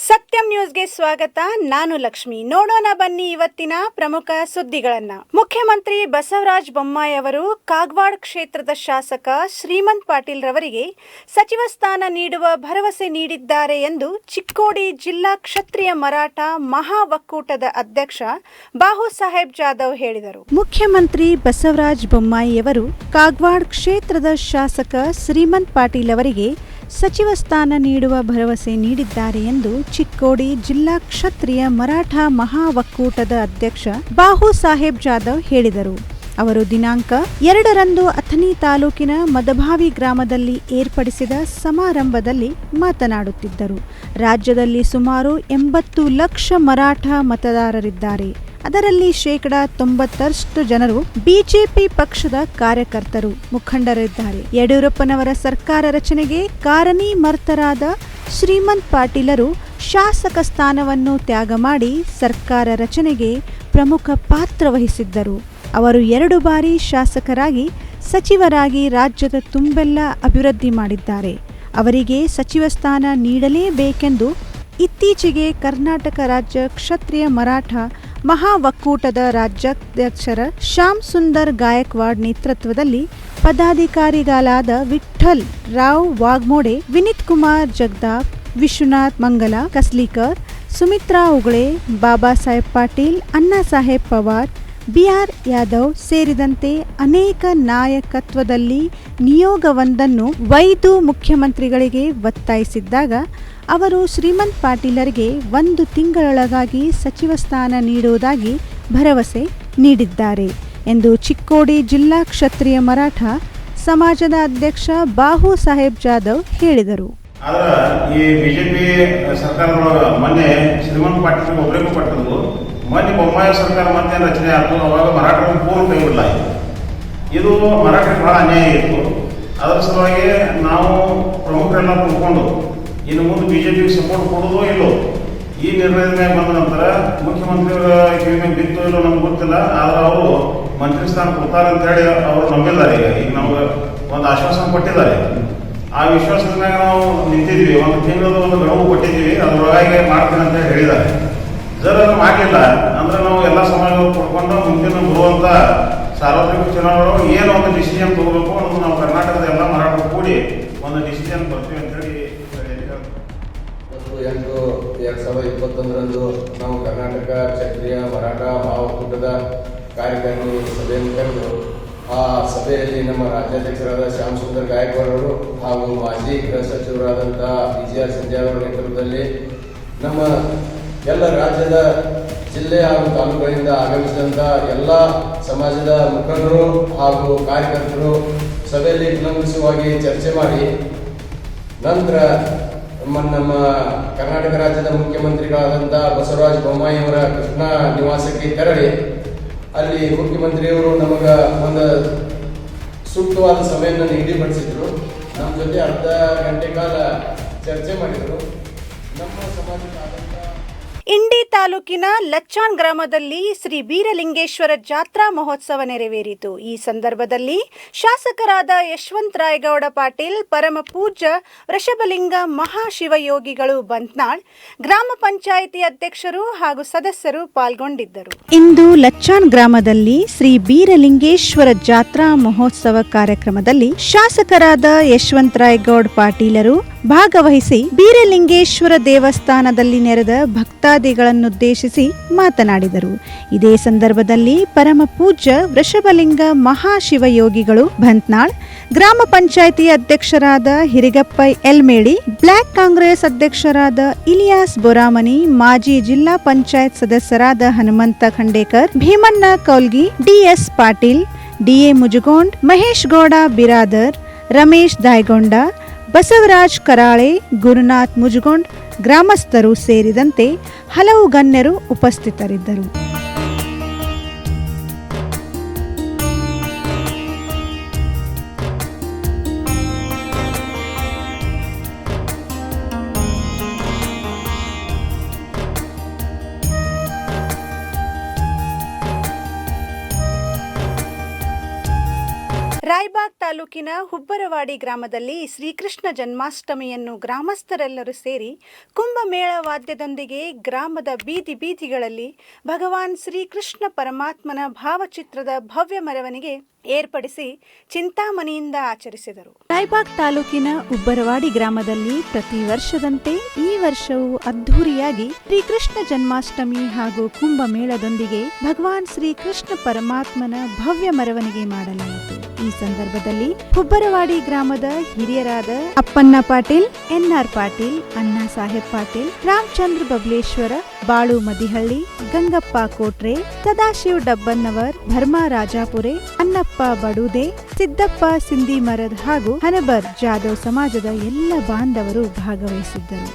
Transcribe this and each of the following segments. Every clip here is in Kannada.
ಸತ್ಯಂ ನ್ಯೂಸ್ಗೆ ಸ್ವಾಗತ. ನಾನು ಲಕ್ಷ್ಮಿ. ನೋಡೋಣ ಬನ್ನಿ ಇವತ್ತಿನ ಪ್ರಮುಖ ಸುದ್ದಿಗಳನ್ನ. ಮುಖ್ಯಮಂತ್ರಿ ಬಸವರಾಜ ಬೊಮ್ಮಾಯಿ ಅವರು ಕಾಗವಾಡ ಕ್ಷೇತ್ರದ ಶಾಸಕ ಶ್ರೀಮಂತ್ ಪಾಟೀಲ್ ರವರಿಗೆ ಸಚಿವ ಸ್ಥಾನ ನೀಡುವ ಭರವಸೆ ನೀಡಿದ್ದಾರೆ ಎಂದು ಚಿಕ್ಕೋಡಿ ಜಿಲ್ಲಾ ಕ್ಷತ್ರಿಯ ಮರಾಠ ಮಹಾ ಒಕ್ಕೂಟದ ಅಧ್ಯಕ್ಷ ಬಾಹು ಸಾಹೇಬ್ ಜಾಧವ್ ಹೇಳಿದರು. ಮುಖ್ಯಮಂತ್ರಿ ಬಸವರಾಜ ಬೊಮ್ಮಾಯಿ ಅವರು ಕಾಗವಾಡ ಕ್ಷೇತ್ರದ ಶಾಸಕ ಶ್ರೀಮಂತ್ ಪಾಟೀಲ್ ಅವರಿಗೆ ಸಚಿವ ಸ್ಥಾನ ನೀಡುವ ಭರವಸೆ ನೀಡಿದ್ದಾರೆ ಎಂದು ಚಿಕ್ಕೋಡಿ ಜಿಲ್ಲಾ ಕ್ಷತ್ರಿಯ ಮರಾಠ ಮಹಾ ಒಕ್ಕೂಟದ ಅಧ್ಯಕ್ಷ ಬಾಹು ಸಾಹೇಬ್ ಜಾಧವ್ ಹೇಳಿದರು. ಅವರು ದಿನಾಂಕ 2ರಂದು ಅಥಣಿ ತಾಲೂಕಿನ ಮದಭಾವಿ ಗ್ರಾಮದಲ್ಲಿ ಏರ್ಪಡಿಸಿದ ಸಮಾರಂಭದಲ್ಲಿ ಮಾತನಾಡುತ್ತಿದ್ದರು. ರಾಜ್ಯದಲ್ಲಿ ಸುಮಾರು 80 ಲಕ್ಷ ಮರಾಠ ಮತದಾರರಿದ್ದಾರೆ. ಅದರಲ್ಲಿ 90% ಜನರು ಬಿಜೆಪಿ ಪಕ್ಷದ ಕಾರ್ಯಕರ್ತರು, ಮುಖಂಡರಿದ್ದಾರೆ. ಯಡಿಯೂರಪ್ಪನವರ ಸರ್ಕಾರ ರಚನೆಗೆ ಕಾರಣೀಮರ್ತರಾದ ಶ್ರೀಮಂತ್ ಪಾಟೀಲರು ಶಾಸಕ ಸ್ಥಾನವನ್ನು ತ್ಯಾಗ ಮಾಡಿ ಸರ್ಕಾರ ರಚನೆಗೆ ಪ್ರಮುಖ ಪಾತ್ರ ವಹಿಸಿದ್ದರು. ಅವರು 2 ಬಾರಿ ಶಾಸಕರಾಗಿ ಸಚಿವರಾಗಿ ರಾಜ್ಯದ ತುಂಬೆಲ್ಲ ಅಭಿವೃದ್ಧಿ ಮಾಡಿದ್ದಾರೆ. ಅವರಿಗೆ ಸಚಿವ ಸ್ಥಾನ ನೀಡಲೇಬೇಕೆಂದು ಇತ್ತೀಚೆಗೆ ಕರ್ನಾಟಕ ರಾಜ್ಯ ಕ್ಷತ್ರಿಯ ಮರಾಠ ಮಹಾ ಒಕ್ಕೂಟದ ರಾಜ್ಯಾಧ್ಯಕ್ಷರ ಶ್ಯಾಮ್ ಸುಂದರ್ ಗಾಯಕ್ವಾಡ್ ನೇತೃತ್ವದಲ್ಲಿ ಪದಾಧಿಕಾರಿಗಳಾದ ವಿಠ್ಠಲ್ ರಾವ್ ವಾಗ್ಮೋಡೆ, ವಿನೀತ್ ಕುಮಾರ್ ಜಗದಾಪ್, ವಿಶ್ವನಾಥ್ ಮಂಗಲ ಕಸ್ಲಿಕರ್, ಸುಮಿತ್ರಾ ಉಗಳೆ, ಬಾಬಾ ಸಾಹೇಬ್ ಪಾಟೀಲ್, ಅಣ್ಣಾ ಸಾಹೇಬ್ ಪವಾರ್, ಬಿಆರ್ ಯಾದವ್ ಸೇರಿದಂತೆ ಅನೇಕ ನಾಯಕತ್ವದಲ್ಲಿ ನಿಯೋಗವೊಂದನ್ನು ವೈದು ಮುಖ್ಯಮಂತ್ರಿಗಳಿಗೆ ಒತ್ತಾಯಿಸಿದ್ದಾಗ ಅವರು ಶ್ರೀಮಂತ್ ಪಾಟೀಲರಿಗೆ 1 ತಿಂಗಳೊಳಗಾಗಿ ಸಚಿವ ಸ್ಥಾನ ನೀಡುವುದಾಗಿ ಭರವಸೆ ನೀಡಿದ್ದಾರೆ ಎಂದು ಚಿಕ್ಕೋಡಿ ಜಿಲ್ಲಾ ಕ್ಷತ್ರಿಯ ಮರಾಠ ಸಮಾಜದ ಅಧ್ಯಕ್ಷ ಬಾಹು ಸಾಹೇಬ್ ಜಾಧವ್ ಹೇಳಿದರು. ಈ ಬಿಜೆಪಿ ಸರ್ಕಾರದೊಳಗ ಮೊನ್ನೆ ಶ್ರೀಮಂತ್ ಪಾಟೀಲ್ ಒಬ್ಬರಿಗೂ ಪಟ್ಟದ್ದು, ಮೊನ್ನೆ ಬೊಮ್ಮಾಯಿ ಸರ್ಕಾರ ಮತ್ತೆ ರಚನೆ ಆಯಿತು. ಅವಾಗ ಮರಾಠರು ಪೂರ್ವ ಕೈ ಬಿಡಲಾಯಿತು. ಇದು ಮರಾಠರಿಗೆ ಬಹಳ ಅನ್ಯಾಯ ಇತ್ತು. ಅದರ ಸಲುವಾಗಿ ನಾವು ಪ್ರಮುಖರೆಲ್ಲ ಕೂತ್ಕೊಂಡು ಇನ್ನು ಮುಂದೆ ಬಿಜೆಪಿಗೆ ಸಪೋರ್ಟ್ ಕೊಡೋದು ಇಲ್ಲೋ ಈ ನಿರ್ಣಯದ ಮೇಲೆ ಬಂದ ನಂತರ ಮುಖ್ಯಮಂತ್ರಿಯವರ ಕಿವಿ ಬಿತ್ತು ಇಲ್ಲೋ ನಮ್ಗೆ ಗೊತ್ತಿಲ್ಲ. ಆದ್ರೆ ಅವರು ಮಂತ್ರಿ ಸ್ಥಾನ ಕೊಡ್ತಾರೆ ಅಂತ ಹೇಳಿ ಅವರು ನಂಬಿದ್ದಾರೆ. ಈಗ ನಮ್ಗೆ ಒಂದು ಆಶ್ವಾಸನೆ ಕೊಟ್ಟಿದ್ದಾರೆ. ಆ ವಿಶ್ವಾಸದ ಮ್ಯಾಗ ನಾವು ನಿಂತಿದ್ವಿ. 1 ತಿಂಗಳದ ಒಂದು ಗಡುವು ಕೊಟ್ಟಿದ್ದೀವಿ, ಅದರೊಳಗೆ ಮಾಡ್ತೀನಿ ಅಂತ ಹೇಳಿ ಹೇಳಿದ್ದಾರೆ. ಜರ ಮಾಡಲಿಲ್ಲ ಅಂದ್ರೆ ನಾವು ಎಲ್ಲ ಸಮಾಜಗಳು ಕೊಡ್ಕೊಂಡು ಮುಂದಿನ ಬರುವಂಥ ಸಾರ್ವತ್ರಿಕ ಚುನಾವಣೆ ಏನು ಒಂದು ಡಿಸಿಷನ್ ತಗೋಬೇಕು ಅನ್ನೋದು ನಾವು ಕರ್ನಾಟಕದ ಎಲ್ಲ ಮರಾಠರು ಕೂಡಿ ಒಂದು ಡಿಸಿಷನ್ ಬರ್ತೀವಿ ಅಂತ ಹೇಳಿ 8/2021 ನಾವು ಕರ್ನಾಟಕ ಕ್ಷತ್ರಿಯ ಮರಾಠ ಮಹಾ ಒಕ್ಕೂಟದ ಕಾರ್ಯಕಾರಿಣಿ ಸಭೆಯನ್ನು ಕರೆದು ಆ ಸಭೆಯಲ್ಲಿ ನಮ್ಮ ರಾಜ್ಯಾಧ್ಯಕ್ಷರಾದ ಶ್ಯಾಮ್ ಸುಂದರ್ ಗಾಯಕ್ವಾಡ್ ಅವರು ಹಾಗೂ ಮಾಜಿ ಗೃಹ ಸಚಿವರಾದಂಥ BGR ಸಂಜಯ್ ಅವರ ನೇತೃತ್ವದಲ್ಲಿ ನಮ್ಮ ಎಲ್ಲ ರಾಜ್ಯದ ಜಿಲ್ಲೆ ಹಾಗೂ ತಾಲೂಕುಗಳಿಂದ ಆಗಮಿಸಿದಂಥ ಎಲ್ಲ ಸಮಾಜದ ಮುಖಂಡರು ಹಾಗೂ ಕಾರ್ಯಕರ್ತರು ಸಭೆಯಲ್ಲಿ ಕೂಲಂಕಷವಾಗಿ ಚರ್ಚೆ ಮಾಡಿ ನಂತರ ನಮ್ಮ ಕರ್ನಾಟಕ ರಾಜ್ಯದ ಮುಖ್ಯಮಂತ್ರಿಗಳಾದಂಥ ಬಸವರಾಜ ಬೊಮ್ಮಾಯಿ ಅವರ ಕೃಷ್ಣಾ ನಿವಾಸಕ್ಕೆ ತೆರಳಿ ಅಲ್ಲಿ ಮುಖ್ಯಮಂತ್ರಿಯವರು ನಮಗೆ ಒಂದು ಸೂಕ್ತವಾದ ಸಭೆಯನ್ನು ನಿಗದಿಪಡಿಸಿದ್ರು. ನಮ್ಮ ಜೊತೆ ಅರ್ಧ ಗಂಟೆ ಕಾಲ ಚರ್ಚೆ ಮಾಡಿದರು. ನಮ್ಮ ಸಮಾಜದ ಇಂಡಿ ತಾಲೂಕಿನ ಲಚ್ಚಾನ್ ಗ್ರಾಮದಲ್ಲಿ ಶ್ರೀ ಬೀರಲಿಂಗೇಶ್ವರ ಜಾತ್ರಾ ಮಹೋತ್ಸವ ನೆರವೇರಿತು. ಈ ಸಂದರ್ಭದಲ್ಲಿ ಶಾಸಕರಾದ ಯಶವಂತ ರಾಯಗೌಡ ಪಾಟೀಲ್, ಪರಮ ಪೂಜ್ಯ ವೃಷಭಲಿಂಗ ಮಹಾಶಿವಯೋಗಿಗಳು ಬಂತ್ನಾಳ್, ಗ್ರಾಮ ಪಂಚಾಯಿತಿ ಅಧ್ಯಕ್ಷರು ಹಾಗೂ ಸದಸ್ಯರು ಪಾಲ್ಗೊಂಡಿದ್ದರು. ಇಂದು ಲಚ್ಚಾನ್ ಗ್ರಾಮದಲ್ಲಿ ಶ್ರೀ ಬೀರಲಿಂಗೇಶ್ವರ ಜಾತ್ರಾ ಮಹೋತ್ಸವ ಕಾರ್ಯಕ್ರಮದಲ್ಲಿ ಶಾಸಕರಾದ ಯಶವಂತ ರಾಯಗೌಡ ಪಾಟೀಲರು ಭಾಗವಹಿಸಿ ಬೀರಲಿಂಗೇಶ್ವರ ದೇವಸ್ಥಾನದಲ್ಲಿ ನೆರೆದ ಭಕ್ತಾದಿಗಳನ್ನುದ್ದೇಶಿಸಿ ಮಾತನಾಡಿದರು. ಇದೇ ಸಂದರ್ಭದಲ್ಲಿ ಪರಮ ಪೂಜ್ಯ ವೃಷಭಲಿಂಗ ಮಹಾಶಿವಯೋಗಿಗಳು ಬಂತ್ನಾಳ್, ಗ್ರಾಮ ಪಂಚಾಯಿತಿ ಅಧ್ಯಕ್ಷರಾದ ಹಿರಿಗಪ್ಪ ಎಲ್ಮೇಡಿ, ಬ್ಲಾಕ್ ಕಾಂಗ್ರೆಸ್ ಅಧ್ಯಕ್ಷರಾದ ಇಲಿಯಾಸ್ ಬೊರಾಮನಿ, ಮಾಜಿ ಜಿಲ್ಲಾ ಪಂಚಾಯತ್ ಸದಸ್ಯರಾದ ಹನುಮಂತ ಖಂಡೇಕರ್, ಭೀಮಣ್ಣ ಕೌಲ್ಗಿ, ಡಿಎಸ್ ಪಾಟೀಲ್, ಡಿಎ ಮುಜುಗೋಂಡ್, ಮಹೇಶ್ ಗೌಡ ಬಿರಾದರ್, ರಮೇಶ್ ದಾಯಗೊಂಡ, ಬಸವರಾಜ್ ಕರಾಳೆ, ಗುರುನಾಥ್ ಮುಜುಗೋಂಡ್, ಗ್ರಾಮಸ್ಥರು ಸೇರಿದಂತೆ ಹಲವು ಗಣ್ಯರು ಉಪಸ್ಥಿತರಿದ್ದರು. ರಾಯಬಾಗ್ ತಾಲೂಕಿನ ಹುಬ್ಬರವಾಡಿ ಗ್ರಾಮದಲ್ಲಿ ಶ್ರೀಕೃಷ್ಣ ಜನ್ಮಾಷ್ಟಮಿಯನ್ನು ಗ್ರಾಮಸ್ಥರೆಲ್ಲರೂ ಸೇರಿ ಕುಂಭಮೇಳ ವಾದ್ಯದೊಂದಿಗೆ ಗ್ರಾಮದ ಬೀದಿ ಬೀದಿಗಳಲ್ಲಿ ಭಗವಾನ್ ಶ್ರೀಕೃಷ್ಣ ಪರಮಾತ್ಮನ ಭಾವಚಿತ್ರದ ಭವ್ಯ ಮೆರವಣಿಗೆ ಏರ್ಪಡಿಸಿ ಚಿಂತಾಮಣಿಯಿಂದ ಆಚರಿಸಿದರು. ರಾಯಬಾಗ್ ತಾಲೂಕಿನ ಉಬ್ಬರವಾಡಿ ಗ್ರಾಮದಲ್ಲಿ ಪ್ರತಿ ವರ್ಷದಂತೆ ಈ ವರ್ಷವೂ ಅದ್ಧೂರಿಯಾಗಿ ಶ್ರೀಕೃಷ್ಣ ಜನ್ಮಾಷ್ಟಮಿ ಹಾಗೂ ಕುಂಭಮೇಳದೊಂದಿಗೆ ಭಗವಾನ್ ಶ್ರೀಕೃಷ್ಣ ಪರಮಾತ್ಮನ ಭವ್ಯ ಮೆರವಣಿಗೆ ಮಾಡಲಾಯಿತು. ಈ ಸಂದರ್ಭದಲ್ಲಿ ಹುಬ್ಬರವಾಡಿ ಗ್ರಾಮದ ಹಿರಿಯರಾದ ಅಪ್ಪಣ್ಣ ಪಾಟೀಲ್, ಎನ್ಆರ್ ಪಾಟೀಲ್, ಅಣ್ಣಾ ಸಾಹೇಬ್ ಪಾಟೀಲ್, ರಾಮಚಂದ್ರ ಬಬಲೇಶ್ವರ, ಬಾಳು ಮದಿಹಳ್ಳಿ, ಗಂಗಪ್ಪ ಕೋಟ್ರೆ, ಸದಾಶಿವ್ ಡಬ್ಬನ್ನವರ್, ಭರ್ಮಾ ರಾಜಾಪುರೆ, ಅನ್ನಪ್ಪ ಬಡುದೆ, ಸಿದ್ದಪ್ಪ ಸಿಂಧಿಮರದ್ ಹಾಗೂ ಹನಬರ್ ಜಾಧವ್ ಸಮಾಜದ ಎಲ್ಲ ಬಾಂಧವರು ಭಾಗವಹಿಸಿದ್ದರು.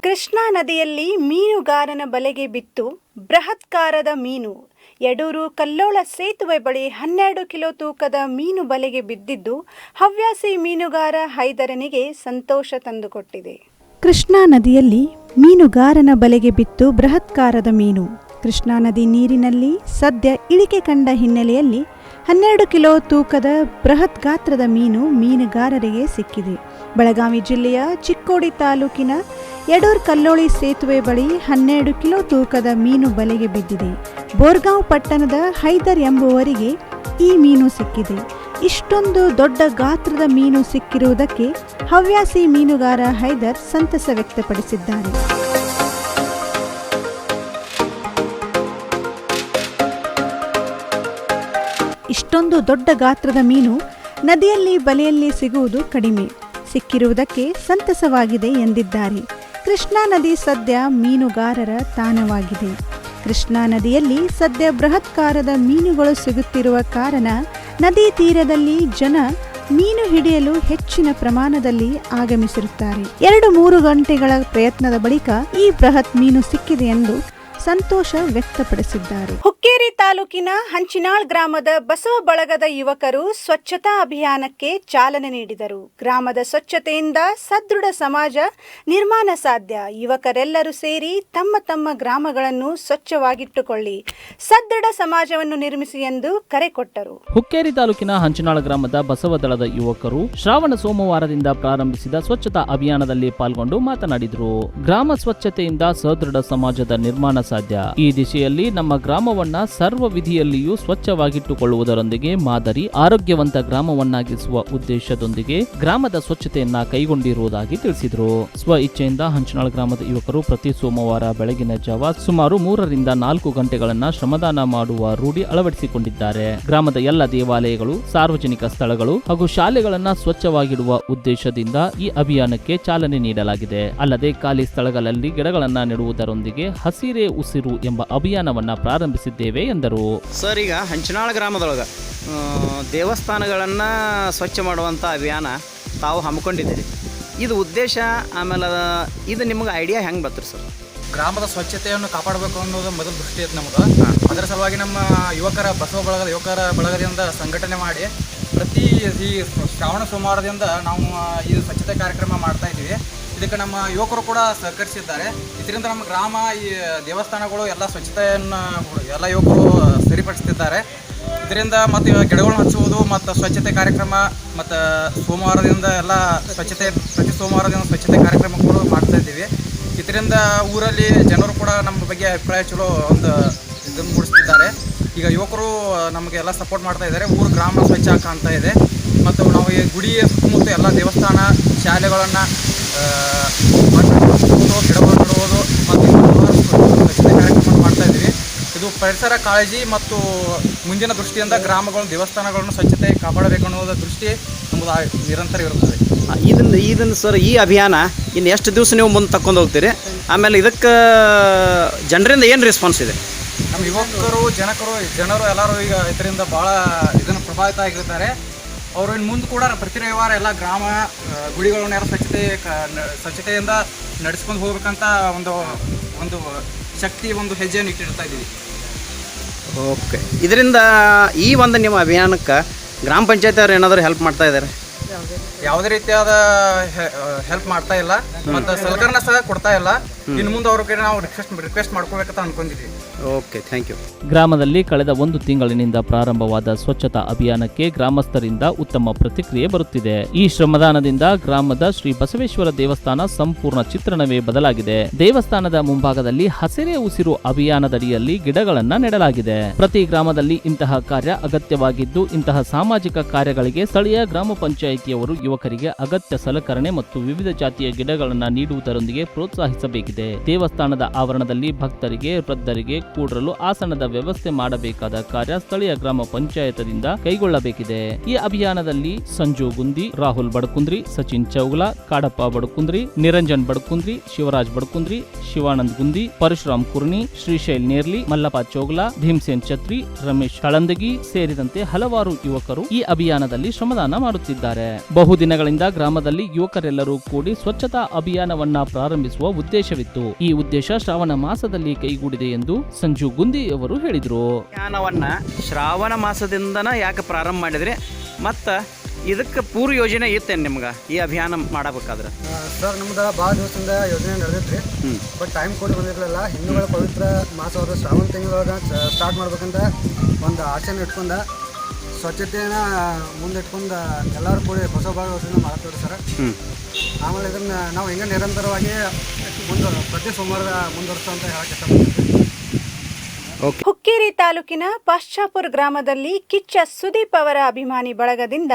ಕೃಷ್ಣಾ ನದಿಯಲ್ಲಿ ಮೀನುಗಾರನ ಬಲೆಗೆ ಬಿತ್ತು ಬೃಹತ್ಕಾರದ ಮೀನು. ಯಡೂರು ಕಲ್ಲೋಳ ಸೇತುವೆ ಬಳಿ 12 ಕಿಲೋ ತೂಕದ ಮೀನು ಬಲೆಗೆ ಬಿದ್ದಿದ್ದು ಹವ್ಯಾಸಿ ಮೀನುಗಾರ ಹೈದರನಿಗೆ ಸಂತೋಷ ತಂದುಕೊಟ್ಟಿದೆ. ಕೃಷ್ಣಾ ನದಿಯಲ್ಲಿ ಮೀನುಗಾರನ ಬಲೆಗೆ ಬಿತ್ತು ಬೃಹತ್ಕಾರದ ಮೀನು. ಕೃಷ್ಣಾ ನದಿ ನೀರಿನಲ್ಲಿ ಸದ್ಯ ಇಳಿಕೆ ಕಂಡ ಹಿನ್ನೆಲೆಯಲ್ಲಿ 12 ಕಿಲೋ ತೂಕದ ಬೃಹತ್ ಗಾತ್ರದ ಮೀನು ಮೀನುಗಾರರಿಗೆ ಸಿಕ್ಕಿದೆ. ಬೆಳಗಾವಿ ಜಿಲ್ಲೆಯ ಚಿಕ್ಕೋಡಿ ತಾಲೂಕಿನ ಯಡೂರ್ ಕಲ್ಲೋಳಿ ಸೇತುವೆ ಬಳಿ 12 ಕಿಲೋ ತೂಕದ ಮೀನು ಬಲೆಗೆ ಬಿದ್ದಿದೆ. ಬೋರ್ಗಾಂವ್ ಪಟ್ಟಣದ ಹೈದರ್ ಎಂಬುವರಿಗೆ ಈ ಮೀನು ಸಿಕ್ಕಿದೆ. ಇಷ್ಟೊಂದು ದೊಡ್ಡ ಗಾತ್ರದ ಮೀನು ಸಿಕ್ಕಿರುವುದಕ್ಕೆ ಹವ್ಯಾಸಿ ಮೀನುಗಾರ ಹೈದರ್ ಸಂತಸ ವ್ಯಕ್ತಪಡಿಸಿದ್ದಾರೆ. ಇಷ್ಟೊಂದು ದೊಡ್ಡ ಗಾತ್ರದ ಮೀನು ನದಿಯಲ್ಲಿ ಬಲೆಯಲ್ಲಿ ಸಿಗುವುದು ಕಡಿಮೆ. ಸಿಕ್ಕಿರುವುದಕ್ಕೆ ಸಂತಸವಾಗಿದೆ ಎಂದಿದ್ದಾರೆ. ಕೃಷ್ಣಾ ನದಿ ಸದ್ಯ ಮೀನುಗಾರರ ತಾಣವಾಗಿದೆ. ಕೃಷ್ಣಾ ನದಿಯಲ್ಲಿ ಸದ್ಯ ಬೃಹತ್ಕಾರದ ಮೀನುಗಳು ಸಿಗುತ್ತಿರುವ ಕಾರಣ ನದಿ ತೀರದಲ್ಲಿ ಜನ ಮೀನು ಹಿಡಿಯಲು ಹೆಚ್ಚಿನ ಪ್ರಮಾಣದಲ್ಲಿ ಆಗಮಿಸಿರುತ್ತಾರೆ. 2-3 ಗಂಟೆಗಳ ಪ್ರಯತ್ನದ ಬಳಿಕ ಈ ಬೃಹತ್ ಮೀನು ಸಿಕ್ಕಿದೆ ಎಂದು ಸಂತೋಷ ವ್ಯಕ್ತಪಡಿಸಿದ್ದಾರೆ. ಹುಕ್ಕೇರಿ ತಾಲೂಕಿನ ಹಂಚಿನಾಳ್ ಗ್ರಾಮದ ಬಸವ ಬಳಗದ ಯುವಕರು ಸ್ವಚ್ಛತಾ ಅಭಿಯಾನಕ್ಕೆ ಚಾಲನೆ ನೀಡಿದರು. ಗ್ರಾಮದ ಸ್ವಚ್ಛತೆಯಿಂದ ಸದೃಢ ಸಮಾಜ ನಿರ್ಮಾಣ ಸಾಧ್ಯ. ಯುವಕರೆಲ್ಲರೂ ಸೇರಿ ತಮ್ಮ ತಮ್ಮ ಗ್ರಾಮಗಳನ್ನು ಸ್ವಚ್ಛವಾಗಿಟ್ಟುಕೊಳ್ಳಿ, ಸದೃಢ ಸಮಾಜವನ್ನು ನಿರ್ಮಿಸಿ ಎಂದು ಕರೆ ಕೊಟ್ಟರು. ಹುಕ್ಕೇರಿ ತಾಲೂಕಿನ ಹಂಚಿನಾಳ್ ಗ್ರಾಮದ ಬಸವ ದಳದ ಯುವಕರು ಶ್ರಾವಣ ಸೋಮವಾರದಿಂದ ಪ್ರಾರಂಭಿಸಿದ ಸ್ವಚ್ಛತಾ ಅಭಿಯಾನದಲ್ಲಿ ಪಾಲ್ಗೊಂಡು ಮಾತನಾಡಿದರು. ಗ್ರಾಮ ಸ್ವಚ್ಛತೆಯಿಂದ ಸದೃಢ ಸಮಾಜದ ನಿರ್ಮಾಣ ಸಾಧ್ಯ. ಈ ದಿಶೆಯಲ್ಲಿ ನಮ್ಮ ಗ್ರಾಮವನ್ನ ಸರ್ವ ವಿಧಿಯಲ್ಲಿಯೂ ಸ್ವಚ್ಛವಾಗಿಟ್ಟುಕೊಳ್ಳುವುದರೊಂದಿಗೆ ಮಾದರಿ ಆರೋಗ್ಯವಂತ ಗ್ರಾಮವನ್ನಾಗಿಸುವ ಉದ್ದೇಶದೊಂದಿಗೆ ಗ್ರಾಮದ ಸ್ವಚ್ಛತೆಯನ್ನ ಕೈಗೊಂಡಿರುವುದಾಗಿ ತಿಳಿಸಿದರು. ಸ್ವ ಇಚ್ಛೆಯಿಂದ ಹಂಚಿನಾಳ್ ಗ್ರಾಮದ ಯುವಕರು ಪ್ರತಿ ಸೋಮವಾರ ಬೆಳಗಿನ ಜಾವ ಸುಮಾರು 3 ರಿಂದ 4 ಗಂಟೆಗಳನ್ನ ಶ್ರಮದಾನ ಮಾಡುವ ರೂಢಿ ಅಳವಡಿಸಿಕೊಂಡಿದ್ದಾರೆ. ಗ್ರಾಮದ ಎಲ್ಲ ದೇವಾಲಯಗಳು, ಸಾರ್ವಜನಿಕ ಸ್ಥಳಗಳು ಹಾಗೂ ಶಾಲೆಗಳನ್ನ ಸ್ವಚ್ಛವಾಗಿಡುವ ಉದ್ದೇಶದಿಂದ ಈ ಅಭಿಯಾನಕ್ಕೆ ಚಾಲನೆ ನೀಡಲಾಗಿದೆ. ಅಲ್ಲದೆ ಖಾಲಿ ಸ್ಥಳಗಳಲ್ಲಿ ಗಿಡಗಳನ್ನ ನೆಡುವುದರೊಂದಿಗೆ ಹಸಿರೇ ಉಸಿರು ಎಂಬ ಅಭಿಯಾನವನ್ನ ಪ್ರಾರಂಭಿಸಿದ್ದೇವೆ ಎಂದರು. ಸರ್, ಈಗ ಹಂಚಿನಾಳ್ ಗ್ರಾಮದೊಳಗೆ ದೇವಸ್ಥಾನಗಳನ್ನು ಸ್ವಚ್ಛ ಮಾಡುವಂಥ ಅಭಿಯಾನ ತಾವು ಹಮ್ಮಿಕೊಂಡಿದ್ದೀರಿ. ಇದು ಉದ್ದೇಶ, ಆಮೇಲೆ ಇದು ನಿಮಗೆ ಐಡಿಯಾ ಹೆಂಗೆ ಬರ್ತರಿ ಸರ್? ಗ್ರಾಮದ ಸ್ವಚ್ಛತೆಯನ್ನು ಕಾಪಾಡಬೇಕು ಅನ್ನೋದು ಮೊದಲು ದೃಷ್ಟಿ ಐತೆ ನಮಗೆ. ಅದರ ಸಲುವಾಗಿ ನಮ್ಮ ಬಸವ ಯುವಕರ ಬಳಗದಿಂದ ಸಂಘಟನೆ ಮಾಡಿ ಪ್ರತಿ ಈ ಶ್ರಾವಣ ಸೋಮವಾರದಿಂದ ನಾವು ಈ ಸ್ವಚ್ಛತೆ ಕಾರ್ಯಕ್ರಮ ಮಾಡ್ತಾ ಇದ್ದೀವಿ. ಇದಕ್ಕೆ ನಮ್ಮ ಯುವಕರು ಕೂಡ ಸಹಕರಿಸಿದ್ದಾರೆ. ಇದರಿಂದ ನಮ್ಮ ಗ್ರಾಮ, ಈ ದೇವಸ್ಥಾನಗಳು ಎಲ್ಲ ಸ್ವಚ್ಛತೆಯನ್ನು ಎಲ್ಲ ಯುವಕರು ಸರಿಪಡಿಸ್ತಿದ್ದಾರೆ. ಇದರಿಂದ ಮತ್ತು ಗಿಡಗಳನ್ನು ಹಚ್ಚುವುದು ಮತ್ತು ಸ್ವಚ್ಛತೆ ಕಾರ್ಯಕ್ರಮ ಮತ್ತು ಸೋಮವಾರದಿಂದ ಎಲ್ಲ ಸ್ವಚ್ಛತೆ, ಪ್ರತಿ ಸೋಮವಾರದಿಂದ ಸ್ವಚ್ಛತೆ ಕಾರ್ಯಕ್ರಮಗಳು ಮಾಡ್ತಾ ಇದ್ದೀವಿ. ಇದರಿಂದ ಊರಲ್ಲಿ ಜನರು ಕೂಡ ನಮ್ಮ ಬಗ್ಗೆ ಅಭಿಪ್ರಾಯ ಚಲೋ ಒಂದು ಇದನ್ನು ಮೂಡಿಸ್ತಿದ್ದಾರೆ. ಈಗ ಯುವಕರು ನಮಗೆ ಎಲ್ಲ ಸಪೋರ್ಟ್ ಮಾಡ್ತಾ ಇದ್ದಾರೆ. ಗ್ರಾಮ ಸ್ವಚ್ಛ ಕಾಣ್ತಾ ಇದೆ. ಮತ್ತು ನಾವು ಈ ಗುಡಿಯ ಸುತ್ತಮುತ್ತ ಎಲ್ಲ ದೇವಸ್ಥಾನ, ಶಾಲೆಗಳನ್ನು ಗಿಡಗಳು ನೆಡುವುದು ಮತ್ತು ಸ್ವಚ್ಛತೆ ಕಾರ್ಯಕ್ರಮ ಮಾಡ್ತಾ ಇದ್ದೀವಿ. ಇದು ಪರಿಸರ ಕಾಳಜಿ ಮತ್ತು ಮುಂದಿನ ದೃಷ್ಟಿಯಿಂದ ಗ್ರಾಮಗಳು, ದೇವಸ್ಥಾನಗಳನ್ನು ಸ್ವಚ್ಛತೆ ಕಾಪಾಡಬೇಕು ಅನ್ನೋದ ದೃಷ್ಟಿ ನಮ್ಮದು ನಿರಂತರ ಇರುತ್ತದೆ. ಇದನ್ನು ಸರ್, ಈ ಅಭಿಯಾನ ಇನ್ನು ಎಷ್ಟು ದಿವಸ ನೀವು ಮುಂದೆ ತಗೊಂಡು ಹೋಗ್ತೀರಿ? ಆಮೇಲೆ ಇದಕ್ಕೆ ಜನರಿಂದ ಏನು ರೆಸ್ಪಾನ್ಸ್ ಇದೆ? ನಮ್ಮ ಯುವಕರು, ಜನರು ಎಲ್ಲರೂ ಈಗ ಇದರಿಂದ ಭಾಳ ಇದನ್ನು ಪ್ರಭಾವಿತ ಆಗಿರ್ತಾರೆ. ಅವರು ಇನ್ನು ಮುಂದೆ ಕೂಡ ಪ್ರತಿ ರವಿವಾರ ಎಲ್ಲ ಗ್ರಾಮ ಗುಡಿಗಳನ್ನೆಲ್ಲ ಸ್ವಚ್ಛತೆಯಿಂದ ನಡೆಸ್ಕೊಂಡು ಹೋಗ್ಬೇಕಂತ ಒಂದು ಶಕ್ತಿ, ಒಂದು ಹೆಜ್ಜೆಯನ್ನು ಇಟ್ಟಿರ್ತಾ ಇದ್ದೀವಿ. ಓಕೆ. ಇದರಿಂದ ಈ ಒಂದು ನಿಮ್ಮ ಅಭಿಯಾನಕ್ಕೆ ಗ್ರಾಮ ಪಂಚಾಯತ್ ಅವ್ರು ಏನಾದರೂ ಹೆಲ್ಪ್ ಮಾಡ್ತಾ ಇದ್ದಾರೆ? ಯಾವುದೇ ರೀತಿಯಾದ ಹೆಲ್ಪ್ ಮಾಡ್ತಾ ಇಲ್ಲ ಮತ್ತು ಸಲಕರಣೆ ಸಹ ಕೊಡ್ತಾ ಇಲ್ಲ. ಇನ್ನು ಮುಂದೆ ಅವ್ರ ಕಡೆ ನಾವು ರಿಕ್ವೆಸ್ಟ್ ಮಾಡ್ಕೋಬೇಕಂತ ಅನ್ಕೊಂಡಿದ್ದೀವಿ. Okay, thank you. ಗ್ರಾಮದಲ್ಲಿ ಕಳೆದ 1 ತಿಂಗಳಿನಿಂದ ಪ್ರಾರಂಭವಾದ ಸ್ವಚ್ಛತಾ ಅಭಿಯಾನಕ್ಕೆ ಗ್ರಾಮಸ್ಥರಿಂದ ಉತ್ತಮ ಪ್ರತಿಕ್ರಿಯೆ ಬರುತ್ತಿದೆ. ಈ ಶ್ರಮದಾನದಿಂದ ಗ್ರಾಮದ ಶ್ರೀ ಬಸವೇಶ್ವರ ದೇವಸ್ಥಾನ ಸಂಪೂರ್ಣ ಚಿತ್ರಣವೇ ಬದಲಾಗಿದೆ. ದೇವಸ್ಥಾನದ ಮುಂಭಾಗದಲ್ಲಿ ಹಸಿರೇ ಉಸಿರು ಅಭಿಯಾನದಡಿಯಲ್ಲಿ ಗಿಡಗಳನ್ನ ನೆಡಲಾಗಿದೆ. ಪ್ರತಿ ಗ್ರಾಮದಲ್ಲಿ ಇಂತಹ ಕಾರ್ಯ ಅಗತ್ಯವಾಗಿದ್ದು, ಇಂತಹ ಸಾಮಾಜಿಕ ಕಾರ್ಯಗಳಿಗೆ ಸ್ಥಳೀಯ ಗ್ರಾಮ ಪಂಚಾಯಿತಿಯವರು ಯುವಕರಿಗೆ ಅಗತ್ಯ ಸಲಕರಣೆ ಮತ್ತು ವಿವಿಧ ಜಾತಿಯ ಗಿಡಗಳನ್ನು ನೀಡುವುದರೊಂದಿಗೆ ಪ್ರೋತ್ಸಾಹಿಸಬೇಕಿದೆ. ದೇವಸ್ಥಾನದ ಆವರಣದಲ್ಲಿ ಭಕ್ತರಿಗೆ, ವೃದ್ಧರಿಗೆ ಕೂಡಲು ಆಸನದ ವ್ಯವಸ್ಥೆ ಮಾಡಬೇಕಾದ ಕಾರ್ಯ ಸ್ಥಳೀಯ ಗ್ರಾಮ ಪಂಚಾಯತದಿಂದ ಕೈಗೊಳ್ಳಬೇಕಿದೆ. ಈ ಅಭಿಯಾನದಲ್ಲಿ ಸಂಜು ಗುಂದಿ, ರಾಹುಲ್ ಬಡಕುಂದ್ರಿ, ಸಚಿನ್ ಚೌಗಲ, ಕಾಡಪ್ಪ ಬಡಕುಂದ್ರಿ, ನಿರಂಜನ್ ಬಡಕುಂದ್ರಿ, ಶಿವರಾಜ್ ಬಡಕುಂದ್ರಿ, ಶಿವಾನಂದ್ ಗುಂದಿ, ಪರಶುರಾಮ್ ಕುರ್ನಿ, ಶ್ರೀಶೈಲ್ ನೇರ್ಲಿ, ಮಲ್ಲಪ್ಪ ಚೌಗಲ, ಭೀಮಸೇನ್ ಛತ್ರಿ, ರಮೇಶ್ ಕಳಂದಗಿ ಸೇರಿದಂತೆ ಹಲವಾರು ಯುವಕರು ಈ ಅಭಿಯಾನದಲ್ಲಿ ಶ್ರಮದಾನ ಮಾಡುತ್ತಿದ್ದಾರೆ. ಬಹುದಿನಗಳಿಂದ ಗ್ರಾಮದಲ್ಲಿ ಯುವಕರೆಲ್ಲರೂ ಕೂಡಿ ಸ್ವಚ್ಛತಾ ಅಭಿಯಾನವನ್ನ ಪ್ರಾರಂಭಿಸುವ ಉದ್ದೇಶವಿತ್ತು. ಈ ಉದ್ದೇಶ ಶ್ರಾವಣ ಮಾಸದಲ್ಲಿ ಕೈಗೂಡಿದೆ ಎಂದು ಸಂಜು ಗುಂದಿ ಅವರು ಹೇಳಿದರು. ಅಭಿಯಾನವನ್ನ ಶ್ರಾವಣ ಮಾಸದಿಂದನ ಯಾಕೆ ಪ್ರಾರಂಭ ಮಾಡಿದ್ರಿ ಮತ್ತು ಇದಕ್ಕೆ ಪೂರ್ವ ಯೋಜನೆ ಇತ್ತೇನು ನಿಮ್ಗೆ ಈ ಅಭಿಯಾನ ಮಾಡಬೇಕಾದ್ರೆ? ಸರ್, ನಮ್ದು ಭಾಳ ದಿವಸದಿಂದ ಯೋಜನೆ ನಡೆದೈತ್ರಿ. ಬಟ್ ಟೈಮ್ ಕೊಡಿ ಬಂದಿರಲಿಲ್ಲ. ಹಿಂದೂಗಳ ಪವಿತ್ರ ಮಾಸವಾದ ಶ್ರಾವಣ ತಿಂಗಳೊಳಗೆ ಸ್ಟಾರ್ಟ್ ಮಾಡ್ಬೇಕಂತ ಒಂದು ಆಸೆನ ಇಟ್ಕೊಂಡ ಸ್ವಚ್ಛತೆಯನ್ನು ಮುಂದಿಟ್ಕೊಂಡು ಎಲ್ಲರೂ ಕೂಡಿ ಬಸವ ಯೋಜನೆ ಮಾಡ್ತೀವಿ ಸರ್. ಆಮೇಲೆ ಇದನ್ನು ನಾವು ಹೆಂಗೆ ನಿರಂತರವಾಗಿ ಪ್ರತಿ ಸೋಮವಾರ ಮುಂದುವರಿಸೋ ಅಂತ ಹೇಳಕ್ಕೆ ಇಷ್ಟಪಡ್ತೀವಿ. ಹುಕ್ಕೇರಿ ತಾಲೂಕಿನ ಪಾಶ್ಚಾಪುರ ಗ್ರಾಮದಲ್ಲಿ ಕಿಚ್ಚ ಸುದೀಪ್ ಅವರ ಅಭಿಮಾನಿ ಬಳಗದಿಂದ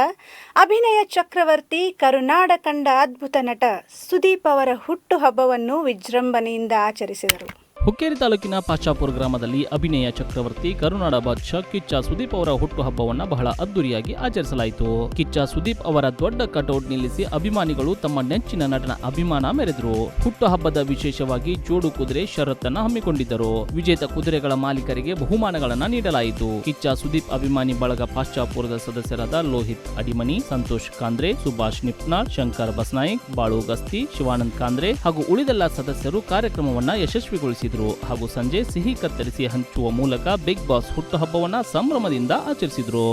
ಅಭಿನಯ ಚಕ್ರವರ್ತಿ, ಕರುನಾಡ ಕಂಡ ಅದ್ಭುತ ನಟ ಸುದೀಪ್ ಅವರ ಹುಟ್ಟುಹಬ್ಬವನ್ನು ವಿಜೃಂಭಣೆಯಿಂದ ಆಚರಿಸಿದರು. ಹುಕ್ಕೇರಿ ತಾಲೂಕಿನ ಪಾಚಾಪುರ ಗ್ರಾಮದಲ್ಲಿ ಅಭಿನಯ ಚಕ್ರವರ್ತಿ, ಕರುನಾಡ ಬಾದ್ಶಾ ಕಿಚ್ಚ ಸುದೀಪ್ ಅವರ ಹುಟ್ಟುಹಬ್ಬವನ್ನ ಬಹಳ ಅದ್ದೂರಿಯಾಗಿ ಆಚರಿಸಲಾಯಿತು. ಕಿಚ್ಚ ಸುದೀಪ್ ಅವರ ದೊಡ್ಡ ಕಟೌಟ್ ನಿಲ್ಲಿಸಿ ಅಭಿಮಾನಿಗಳು ತಮ್ಮ ನೆಚ್ಚಿನ ನಟನ ಅಭಿಮಾನ ಮೆರೆದರು. ಹುಟ್ಟುಹಬ್ಬದ ವಿಶೇಷವಾಗಿ ಜೋಡು ಕುದುರೆ ಷರತ್ತನ್ನ ಹಮ್ಮಿಕೊಂಡಿದ್ದರು. ವಿಜೇತ ಕುದುರೆಗಳ ಮಾಲೀಕರಿಗೆ ಬಹುಮಾನಗಳನ್ನ ನೀಡಲಾಯಿತು. ಕಿಚ್ಚ ಸುದೀಪ್ ಅಭಿಮಾನಿ ಬಳಗ ಪಾಶ್ಚಾಪುರದ ಸದಸ್ಯರಾದ ಲೋಹಿತ್ ಅಡಿಮನಿ, ಸಂತೋಷ್ ಕಾಂದ್ರೆ, ಸುಭಾಷ್ ನಿಪ್ನಾಳ್, ಶಂಕರ್ ಬಸ್ನಾಯಿಕ್, ಬಾಳು ಗಸ್ತಿ, ಶಿವಾನಂದ್ ಕಾಂದ್ರೆ ಹಾಗೂ ಉಳಿದೆಲ್ಲ ಸದಸ್ಯರು ಕಾರ್ಯಕ್ರಮವನ್ನ ಯಶಸ್ವಿಗೊಳಿಸಿದರು. ಹಾಗೂ ಸಂಜೆ ಸಿಹಿ ಕತ್ತರಿಸಿ ಹಂಚುವ ಮೂಲಕ ಬಿಗ್ ಬಾಸ್ ಹುಟ್ಟುಹಬ್ಬವನ್ನ ಸಂಭ್ರಮದಿಂದ ಆಚರಿಸಿದರು.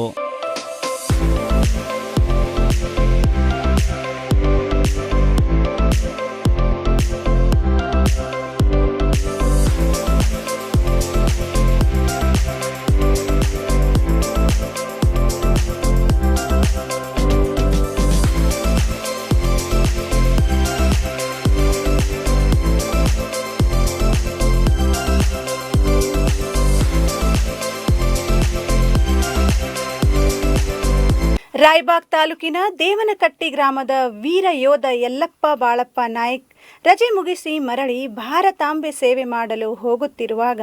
ರಾಯಬಾಗ್ ತಾಲೂಕಿನ ದೇವನಕಟ್ಟಿ ಗ್ರಾಮದ ವೀರ ಯೋಧ ಯಲ್ಲಪ್ಪ ಬಾಳಪ್ಪ ನಾಯ್ಕ್ ರಜೆ ಮುಗಿಸಿ ಮರಳಿ ಭಾರತಾಂಬೆ ಸೇವೆ ಮಾಡಲು ಹೋಗುತ್ತಿರುವಾಗ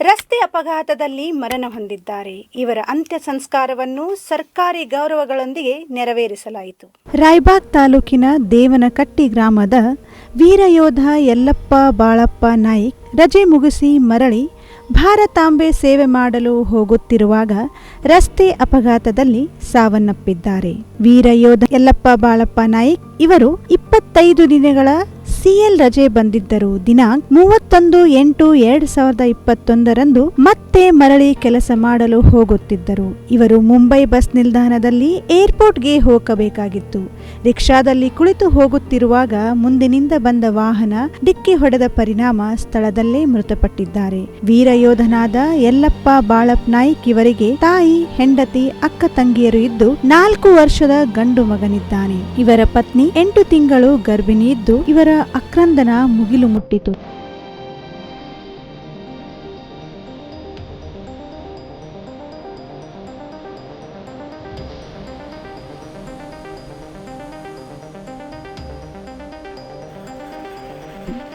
ರಸ್ತೆ ಅಪಘಾತದಲ್ಲಿ ಮರಣ ಹೊಂದಿದ್ದಾರೆ. ಇವರ ಅಂತ್ಯ ಸಂಸ್ಕಾರವನ್ನು ಸರ್ಕಾರಿ ಗೌರವಗಳೊಂದಿಗೆ ನೆರವೇರಿಸಲಾಯಿತು. ರಾಯಬಾಗ್ ತಾಲೂಕಿನ ದೇವನಕಟ್ಟಿ ಗ್ರಾಮದ ವೀರ ಯೋಧ ಯಲ್ಲಪ್ಪ ಬಾಳಪ್ಪ ನಾಯ್ಕ್ ರಜೆ ಮುಗಿಸಿ ಮರಳಿ ಭಾರತಾಂಬೆ ಸೇವೆ ಮಾಡಲು ಹೋಗುತ್ತಿರುವಾಗ ರಸ್ತೆ ಅಪಘಾತದಲ್ಲಿ ಸಾವನ್ನಪ್ಪಿದ್ದಾರೆ. ವೀರ ಯೋಧ ಯಲ್ಲಪ್ಪ ಬಾಳಪ್ಪ ನಾಯ್ಕ್ ಇವರು 25 ದಿನಗಳ ಸಿಎಲ್ ರಜೆ ಬಂದಿದ್ದರು. ದಿನಾಂಕ 31/8/2021 ಮತ್ತೆ ಮರಳಿ ಕೆಲಸ ಮಾಡಲು ಹೋಗುತ್ತಿದ್ದರು. ಇವರು ಮುಂಬೈ ಬಸ್ ನಿಲ್ದಾಣದಲ್ಲಿ ಏರ್ಪೋರ್ಟ್ಗೆ ಹೋಗಬೇಕಾಗಿತ್ತು. ರಿಕ್ಷಾದಲ್ಲಿ ಕುಳಿತು ಹೋಗುತ್ತಿರುವಾಗ ಮುಂದಿನಿಂದ ಬಂದ ವಾಹನ ಡಿಕ್ಕಿ ಹೊಡೆದ ಪರಿಣಾಮ ಸ್ಥಳದಲ್ಲೇ ಮೃತಪಟ್ಟಿದ್ದಾರೆ. ವೀರ ಯೋಧನಾದ ಯಲ್ಲಪ್ಪ ಬಾಳಪ್ಪ ನಾಯ್ಕ್ ಇವರಿಗೆ ತಾಯಿ, ಹೆಂಡತಿ, ಅಕ್ಕ ತಂಗಿಯರು ಇದ್ದು 4 ವರ್ಷದ ಗಂಡು ಮಗನಿದ್ದಾನೆ. ಇವರ ಪತ್ನಿ 8 ತಿಂಗಳು ಗರ್ಭಿಣಿ ಇದ್ದು ಇವರ ಆಕ್ರಂದನ ಮುಗಿಲು ಮುಟ್ಟಿತು.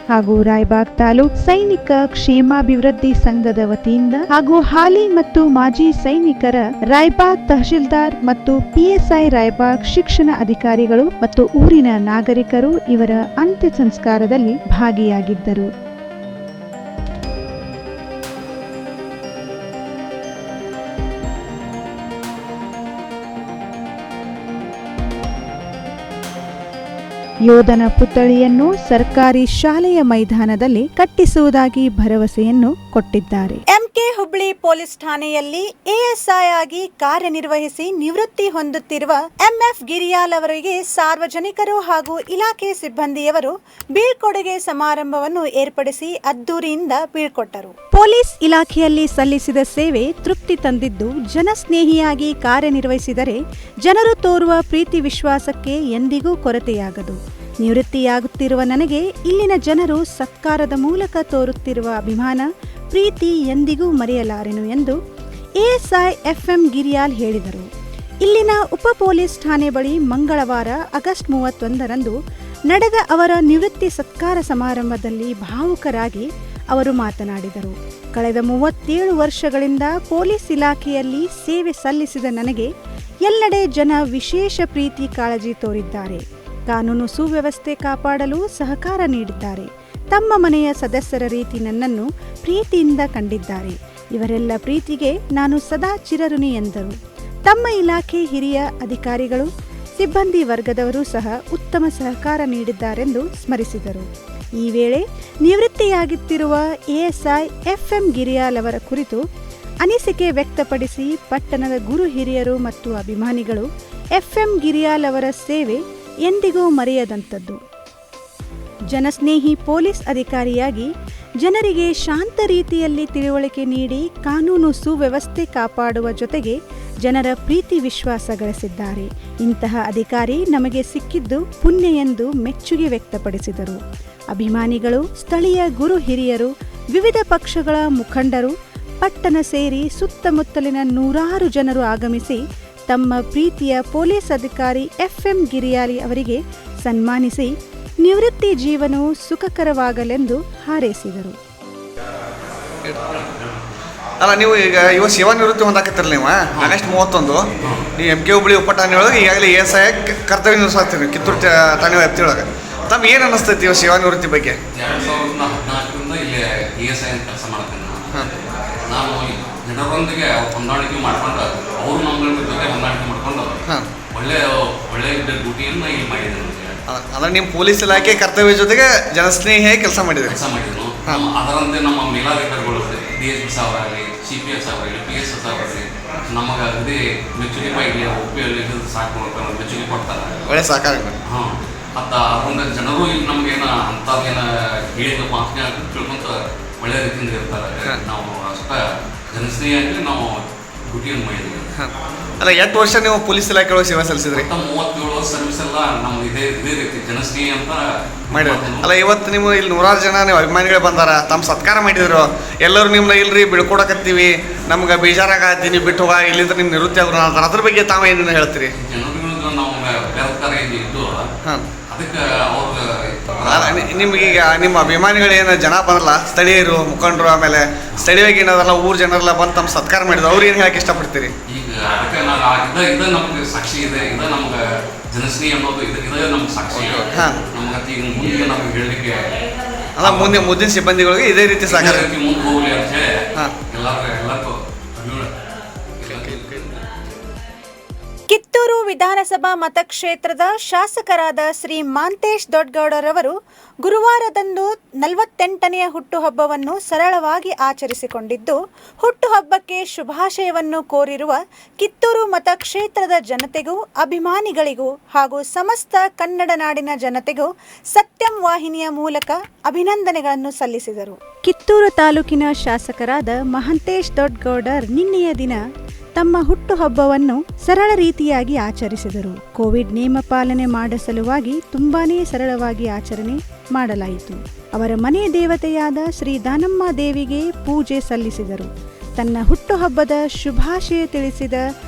ಹಾಗೂ ರಾಯಬಾಗ್ ತಾಲೂಕ್ ಸೈನಿಕ ಕ್ಷೇಮಾಭಿವೃದ್ಧಿ ಸಂಘದ ವತಿಯಿಂದ ಹಾಗೂ ಹಾಲಿ ಮತ್ತು ಮಾಜಿ ಸೈನಿಕರ ರಾಯಬಾಗ್ ತಹಶೀಲ್ದಾರ್ ಮತ್ತು PSI ರಾಯಬಾಗ್ ಶಿಕ್ಷಣ ಅಧಿಕಾರಿಗಳು ಮತ್ತು ಊರಿನ ನಾಗರಿಕರು ಇವರ ಅಂತ್ಯ ಸಂಸ್ಕಾರದಲ್ಲಿ ಭಾಗಿಯಾಗಿದ್ದರು. ಯೋಧನ ಪುತ್ಥಳಿಯನ್ನು ಸರ್ಕಾರಿ ಶಾಲೆಯ ಮೈದಾನದಲ್ಲಿ ಕಟ್ಟಿಸುವುದಾಗಿ ಭರವಸೆಯನ್ನು ಕೊಟ್ಟಿದ್ದಾರೆ. ಎಂಕೆ ಹುಬ್ಳಿ ಪೊಲೀಸ್ ಠಾಣೆಯಲ್ಲಿ ಎಎಸ್ಐ ಆಗಿ ಕಾರ್ಯನಿರ್ವಹಿಸಿ ನಿವೃತ್ತಿ ಹೊಂದುತ್ತಿರುವ ಎಂಎಫ್ ಗಿರಿಯಾಲ್ ಅವರಿಗೆ ಸಾರ್ವಜನಿಕರು ಹಾಗೂ ಇಲಾಖೆ ಸಿಬ್ಬಂದಿಯವರು ಬೀಳ್ಕೊಡುಗೆ ಸಮಾರಂಭವನ್ನು ಏರ್ಪಡಿಸಿ ಅದ್ದೂರಿಯಿಂದ ಬೀಳ್ಕೊಟ್ಟರು. ಪೊಲೀಸ್ ಇಲಾಖೆಯಲ್ಲಿ ಸಲ್ಲಿಸಿದ ಸೇವೆ ತೃಪ್ತಿ ತಂದಿದ್ದು, ಜನಸ್ನೇಹಿಯಾಗಿ ಕಾರ್ಯನಿರ್ವಹಿಸಿದರೆ ಜನರು ತೋರುವ ಪ್ರೀತಿ ವಿಶ್ವಾಸಕ್ಕೆ ಎಂದಿಗೂ ಕೊರತೆಯಾಗದು. ನಿವೃತ್ತಿಯಾಗುತ್ತಿರುವ ನನಗೆ ಇಲ್ಲಿನ ಜನರು ಸತ್ಕಾರದ ಮೂಲಕ ತೋರುತ್ತಿರುವ ಅಭಿಮಾನ, ಪ್ರೀತಿ ಎಂದಿಗೂ ಮರೆಯಲಾರೆನು ಎಂದು ಎಎಸ್ಐ ಎಫ್ಎಂ ಗಿರಿಯಾಲ್ ಹೇಳಿದರು. ಇಲ್ಲಿನ ಉಪ ಪೊಲೀಸ್ ಠಾಣೆ ಬಳಿ ಮಂಗಳವಾರ ಆಗಸ್ಟ್ 31ರಂದು ನಡೆದ ಅವರ ನಿವೃತ್ತಿ ಸತ್ಕಾರ ಸಮಾರಂಭದಲ್ಲಿ ಭಾವುಕರಾಗಿ ಅವರು ಮಾತನಾಡಿದರು. ಕಳೆದ 37 ವರ್ಷಗಳಿಂದ ಪೊಲೀಸ್ ಇಲಾಖೆಯಲ್ಲಿ ಸೇವೆ ಸಲ್ಲಿಸಿದ ನನಗೆ ಎಲ್ಲೆಡೆ ಜನ ವಿಶೇಷ ಪ್ರೀತಿ ಕಾಳಜಿ ತೋರಿದ್ದಾರೆ. ಕಾನೂನು ಸುವ್ಯವಸ್ಥೆ ಕಾಪಾಡಲು ಸಹಕಾರ ನೀಡಿದ್ದಾರೆ. ತಮ್ಮ ಮನೆಯ ಸದಸ್ಯರ ರೀತಿ ನನ್ನನ್ನು ಪ್ರೀತಿಯಿಂದ ಕಂಡಿದ್ದಾರೆ. ಇವರೆಲ್ಲ ಪ್ರೀತಿಗೆ ನಾನು ಸದಾ ಚಿರಋಣಿ ಎಂದರು. ತಮ್ಮ ಇಲಾಖೆ ಹಿರಿಯ ಅಧಿಕಾರಿಗಳು, ಸಿಬ್ಬಂದಿ ವರ್ಗದವರು ಸಹ ಉತ್ತಮ ಸಹಕಾರ ನೀಡಿದ್ದಾರೆಂದು ಸ್ಮರಿಸಿದರು. ಈ ವೇಳೆ ನಿವೃತ್ತಿಯಾಗುತ್ತಿರುವ ಎಎಸ್ಐ ಎಫ್ಎಂ ಗಿರಿಯಾಲ್ ಅವರ ಕುರಿತು ಅನಿಸಿಕೆ ವ್ಯಕ್ತಪಡಿಸಿ ಪಟ್ಟಣದ ಗುರು ಹಿರಿಯರು ಮತ್ತು ಅಭಿಮಾನಿಗಳು ಎಫ್ಎಂ ಗಿರಿಯಾಲ್ ಅವರ ಸೇವೆ ಎಂದಿಗೂ ಮರೆಯದಂಥದ್ದು. ಜನಸ್ನೇಹಿ ಪೊಲೀಸ್ ಅಧಿಕಾರಿಯಾಗಿ ಜನರಿಗೆ ಶಾಂತ ರೀತಿಯಲ್ಲಿ ತಿಳುವಳಿಕೆ ನೀಡಿ ಕಾನೂನು ಸುವ್ಯವಸ್ಥೆ ಕಾಪಾಡುವ ಜೊತೆಗೆ ಜನರ ಪ್ರೀತಿ ವಿಶ್ವಾಸ ಗಳಿಸಿದ್ದಾರೆ. ಇಂತಹ ಅಧಿಕಾರಿ ನಮಗೆ ಸಿಕ್ಕಿದ್ದು ಪುಣ್ಯ ಎಂದು ಮೆಚ್ಚುಗೆ ವ್ಯಕ್ತಪಡಿಸಿದರು. ಅಭಿಮಾನಿಗಳು, ಸ್ಥಳೀಯ ಗುರು ಹಿರಿಯರು, ವಿವಿಧ ಪಕ್ಷಗಳ ಮುಖಂಡರು, ಪಟ್ಟಣ ಸೇರಿ ಸುತ್ತಮುತ್ತಲಿನ ನೂರಾರು ಜನರು ಆಗಮಿಸಿ ತಮ್ಮ ಪ್ರೀತಿಯ ಪೊಲೀಸ್ ಅಧಿಕಾರಿ ಎಫ್ಎಂ ಗಿರಿಯಾಲಿ ಅವರಿಗೆ ಸನ್ಮಾನಿಸಿ ನಿವೃತ್ತಿ ಜೀವನವು ಸುಖಕರವಾಗಲೆಂದು ಹಾರೈಸಿದರು. ಅಲ್ಲ, ನೀವು ಈಗ ಇವ ಸೇವಾ ನಿವೃತ್ತಿ ಹೊಂದಾಕತ್ತಿರಲ್ಲ. ನೀವು ಆಗಸ್ಟ್ 31 ನೀವು ಎಂ ಕೆ ಹುಬ್ಳಿ ಉಪ ಠಾಣೆಯೊಳಗೆ ಈಗಾಗಲೇ ಎಎಸ್ಐ ಕರ್ತವ್ಯ ನಿರ್ವಹಿಸ್ತೀರಿ ಕಿತ್ತೂರು ಠಾಣೆ ವ್ಯಾಪ್ತಿಯೊಳಗೆ. ತಮ್ಗೆ ಏನು ಅನ್ನಿಸ್ತೈತಿ ಇವ ಸೇವಾ ನಿವೃತ್ತಿ ಬಗ್ಗೆ? 2014ರಿಂದ ಇಲ್ಲಿ ಎಎಸ್ಐ ಅಂತ ಕೆಲಸ ಮಾಡ್ತೇನೆ. ನಾನು ಜನರೊಂದಿಗೆ ಹೊಂದಾಣಿಕೆ ಮಾಡ್ಕೊಂಡು ಅವರು ನಮ್ಮ ಜೊತೆ ಹೊಂದಾಣಿಕೆ ಮಾಡ್ಕೊಂಡು ಒಳ್ಳೆ ಡ್ಯೂಟಿಯನ್ನು ಇಲ್ಲಿ ಮಾಡಿದ್ದೇನೆ. ಅಂದ್ರೆ ನಿಮ್ಮ ಪೊಲೀಸ್ ಇಲಾಖೆ ಕರ್ತವ್ಯ ಜೊತೆಗೆ ಜನಸ್ನೇಹಿಯಾಗಿ ಕೆಲಸ ಮಾಡಿದ್ರು. ಅದರಂತೆ ನಮ್ಮ ಮೇಲಾಧಿಕಾರಿಗಳು DSP ಸಾಹೇಬರಾಗಲಿ, CPS ಅವರಾಗಲಿ, PS ಸಾಹೇಬರಾಗಲಿ ನಮಗೆ ಅದೇ ಮೆಚ್ಚುಗೆ ಇಲ್ಲಿ ಒಪ್ಪಿಯಲ್ಲಿ ಸಾಕು ಮೆಚ್ಚುಗೆ ಕೊಡ್ತಾರೆ. ಒಳ್ಳೆ ಸಹಕಾರ. ಹಾಂ, ಅದರಿಂದ ಜನರು ಇಲ್ಲಿ ನಮಗೇನು ಅಂಥದ್ದೇನು ಹೇಳಿದ ಮಾತನ್ನ ತಿಳ್ಕೊಂತ ಒಳ್ಳೆ ರೀತಿಯಿಂದ ಇರ್ತಾರೆ. ನಾವು ಅಷ್ಟ ಜನಸ್ನೇಹಿಯಾಗಿ ನಾವು ಡ್ಯೂಟಿಯನ್ನು ಮಾಡಿದ್ದೀವಿ. ಅಲ್ಲ, 8 ವರ್ಷ ನೀವು ಪೊಲೀಸ್ ಇಲಾಖೆ ಒಳಗೆ ಸೇವೆ ಸಲ್ಲಿಸಿದ್ರಿ. 37 ವರ್ಷ ಸರ್ವಿಸ್ ಎಲ್ಲ ನಾವು ಇದೇ ರೀತಿ ಜನಸ್ನೇಹಿ ಅಂತ ಮಾಡಿದ್ರಿ. ಅಲ್ಲ, ಇವತ್ತು ನೀವು ಇಲ್ಲಿ ನೂರಾರು ಜನ ನೀವು ಅಭಿಮಾನಿಗಳು ಬಂದಾರ, ತಮ್ಮ ಸತ್ಕಾರ ಮಾಡಿದ್ರು. ಎಲ್ಲರೂ ನಿಮ್ಮನ್ನ ಇಲ್ರಿ ಬಿಡ್ಕೊಡಕತ್ತೀವಿ, ನಮ್ಗೆ ಬೇಜಾರಾಗತ್ತಿ, ನೀವು ಬಿಟ್ಟು ಹೋಗ, ಇಲ್ಲಿಂದ ನಿಮ್ಮ ನಿವೃತ್ತಿ ಆಗೋಣ ಅಂತಾರೆ. ಅದ್ರ ಬಗ್ಗೆ ತಾವು ಏನೇನು ಹೇಳ್ತೀರಿ? ಜನರುಗಳಿಂದ ನಾವು ಬೇರೆ ಇದ್ದು ಹಾಂ, ಅದಕ್ಕೆ ಅವ್ರಿಗೆ ನಿಮ್ಗೀಗ ನಿಮ್ಮ ಅಭಿಮಾನಿಗಳೇನು ಜನ ಬಂದ್ರಲ್ಲ, ಸ್ಥಳೀಯರು, ಮುಖಂಡರು, ಆಮೇಲೆ ಸ್ಥಳೀಯವಾಗಿ ಏನದಲ್ಲ ಊರು ಜನರೆಲ್ಲ ಬಂದು ತಮ್ಮ ಸತ್ಕಾರ ಮಾಡಿದ್ರು, ಅವ್ರು ಏನು ಹೇಳಕ್ಕೆ ಇಷ್ಟಪಡ್ತೀರಿ? ಈಗ ಅದಕ್ಕೆ ಇದು ನಮಗೆ ಸಾಕ್ಷಿ ಇದೆ, ಇದು ನಮ್ಗೆ ಜನಸ್ನೇಹಿ ಅನ್ನೋದು ಇದು ನಮ್ಗೆ ಸಾಕ್ಷಿ. ಹಾಂ, ನಮ್ಗೆ ಈಗ ಮುಂದೆ ನಮ್ಗೆ ಹೇಳಲಿಕ್ಕೆ ಅಲ್ಲ, ಮುಂದಿನ ಸಿಬ್ಬಂದಿಗಳಿಗೆ ಇದೇ ರೀತಿ ಸಹಕಾರ ಮುಂದೆ ಹೋಗ್ಲಿ ಅಂತ ಹೇಳಿ ಹಾಂ ಎಲ್ಲರಿಗೂ ಕಿತ್ತೂರು ವಿಧಾನಸಭಾ ಮತಕ್ಷೇತ್ರದ ಶಾಸಕರಾದ ಶ್ರೀ ಮಾಂತೇಶ್ ದೊಡ್ಡಗೌಡರವರು ಗುರುವಾರದಂದು 48ನೆಯ ಹುಟ್ಟುಹಬ್ಬವನ್ನು ಸರಳವಾಗಿ ಆಚರಿಸಿಕೊಂಡಿದ್ದು, ಹುಟ್ಟುಹಬ್ಬಕ್ಕೆ ಶುಭಾಶಯವನ್ನು ಕೋರಿರುವ ಕಿತ್ತೂರು ಮತಕ್ಷೇತ್ರದ ಜನತೆಗೂ, ಅಭಿಮಾನಿಗಳಿಗೂ ಹಾಗೂ ಸಮಸ್ತ ಕನ್ನಡ ನಾಡಿನ ಜನತೆಗೂ ಸತ್ಯಂ ವಾಹಿನಿಯ ಮೂಲಕ ಅಭಿನಂದನೆಗಳನ್ನು ಸಲ್ಲಿಸಿದರು. ಕಿತ್ತೂರು ತಾಲೂಕಿನ ಶಾಸಕರಾದ ಮಹಾಂತೇಶ್ ದೊಡ್ಡಗೌಡರ್ ನಿನ್ನೆಯ ದಿನ ತಮ್ಮ ಹುಟ್ಟುಹಬ್ಬವನ್ನು ಸರಳ ರೀತಿಯಾಗಿ ಆಚರಿಸಿದರು. ಕೋವಿಡ್ ನಿಯಮ ಪಾಲನೆ ಮಾಡುವ ಸಲುವಾಗಿ ತುಂಬಾನೇ ಸರಳವಾಗಿ ಆಚರಣೆ ಮಾಡಲಾಯಿತು. ಅವರ ಮನೆ ದೇವತೆಯಾದ ಶ್ರೀ ದಾನಮ್ಮ ದೇವಿಗೆ ಪೂಜೆ ಸಲ್ಲಿಸಿದರು. ತನ್ನ ಹುಟ್ಟುಹಬ್ಬದ ಶುಭಾಶಯ ತಿಳಿಸಿದ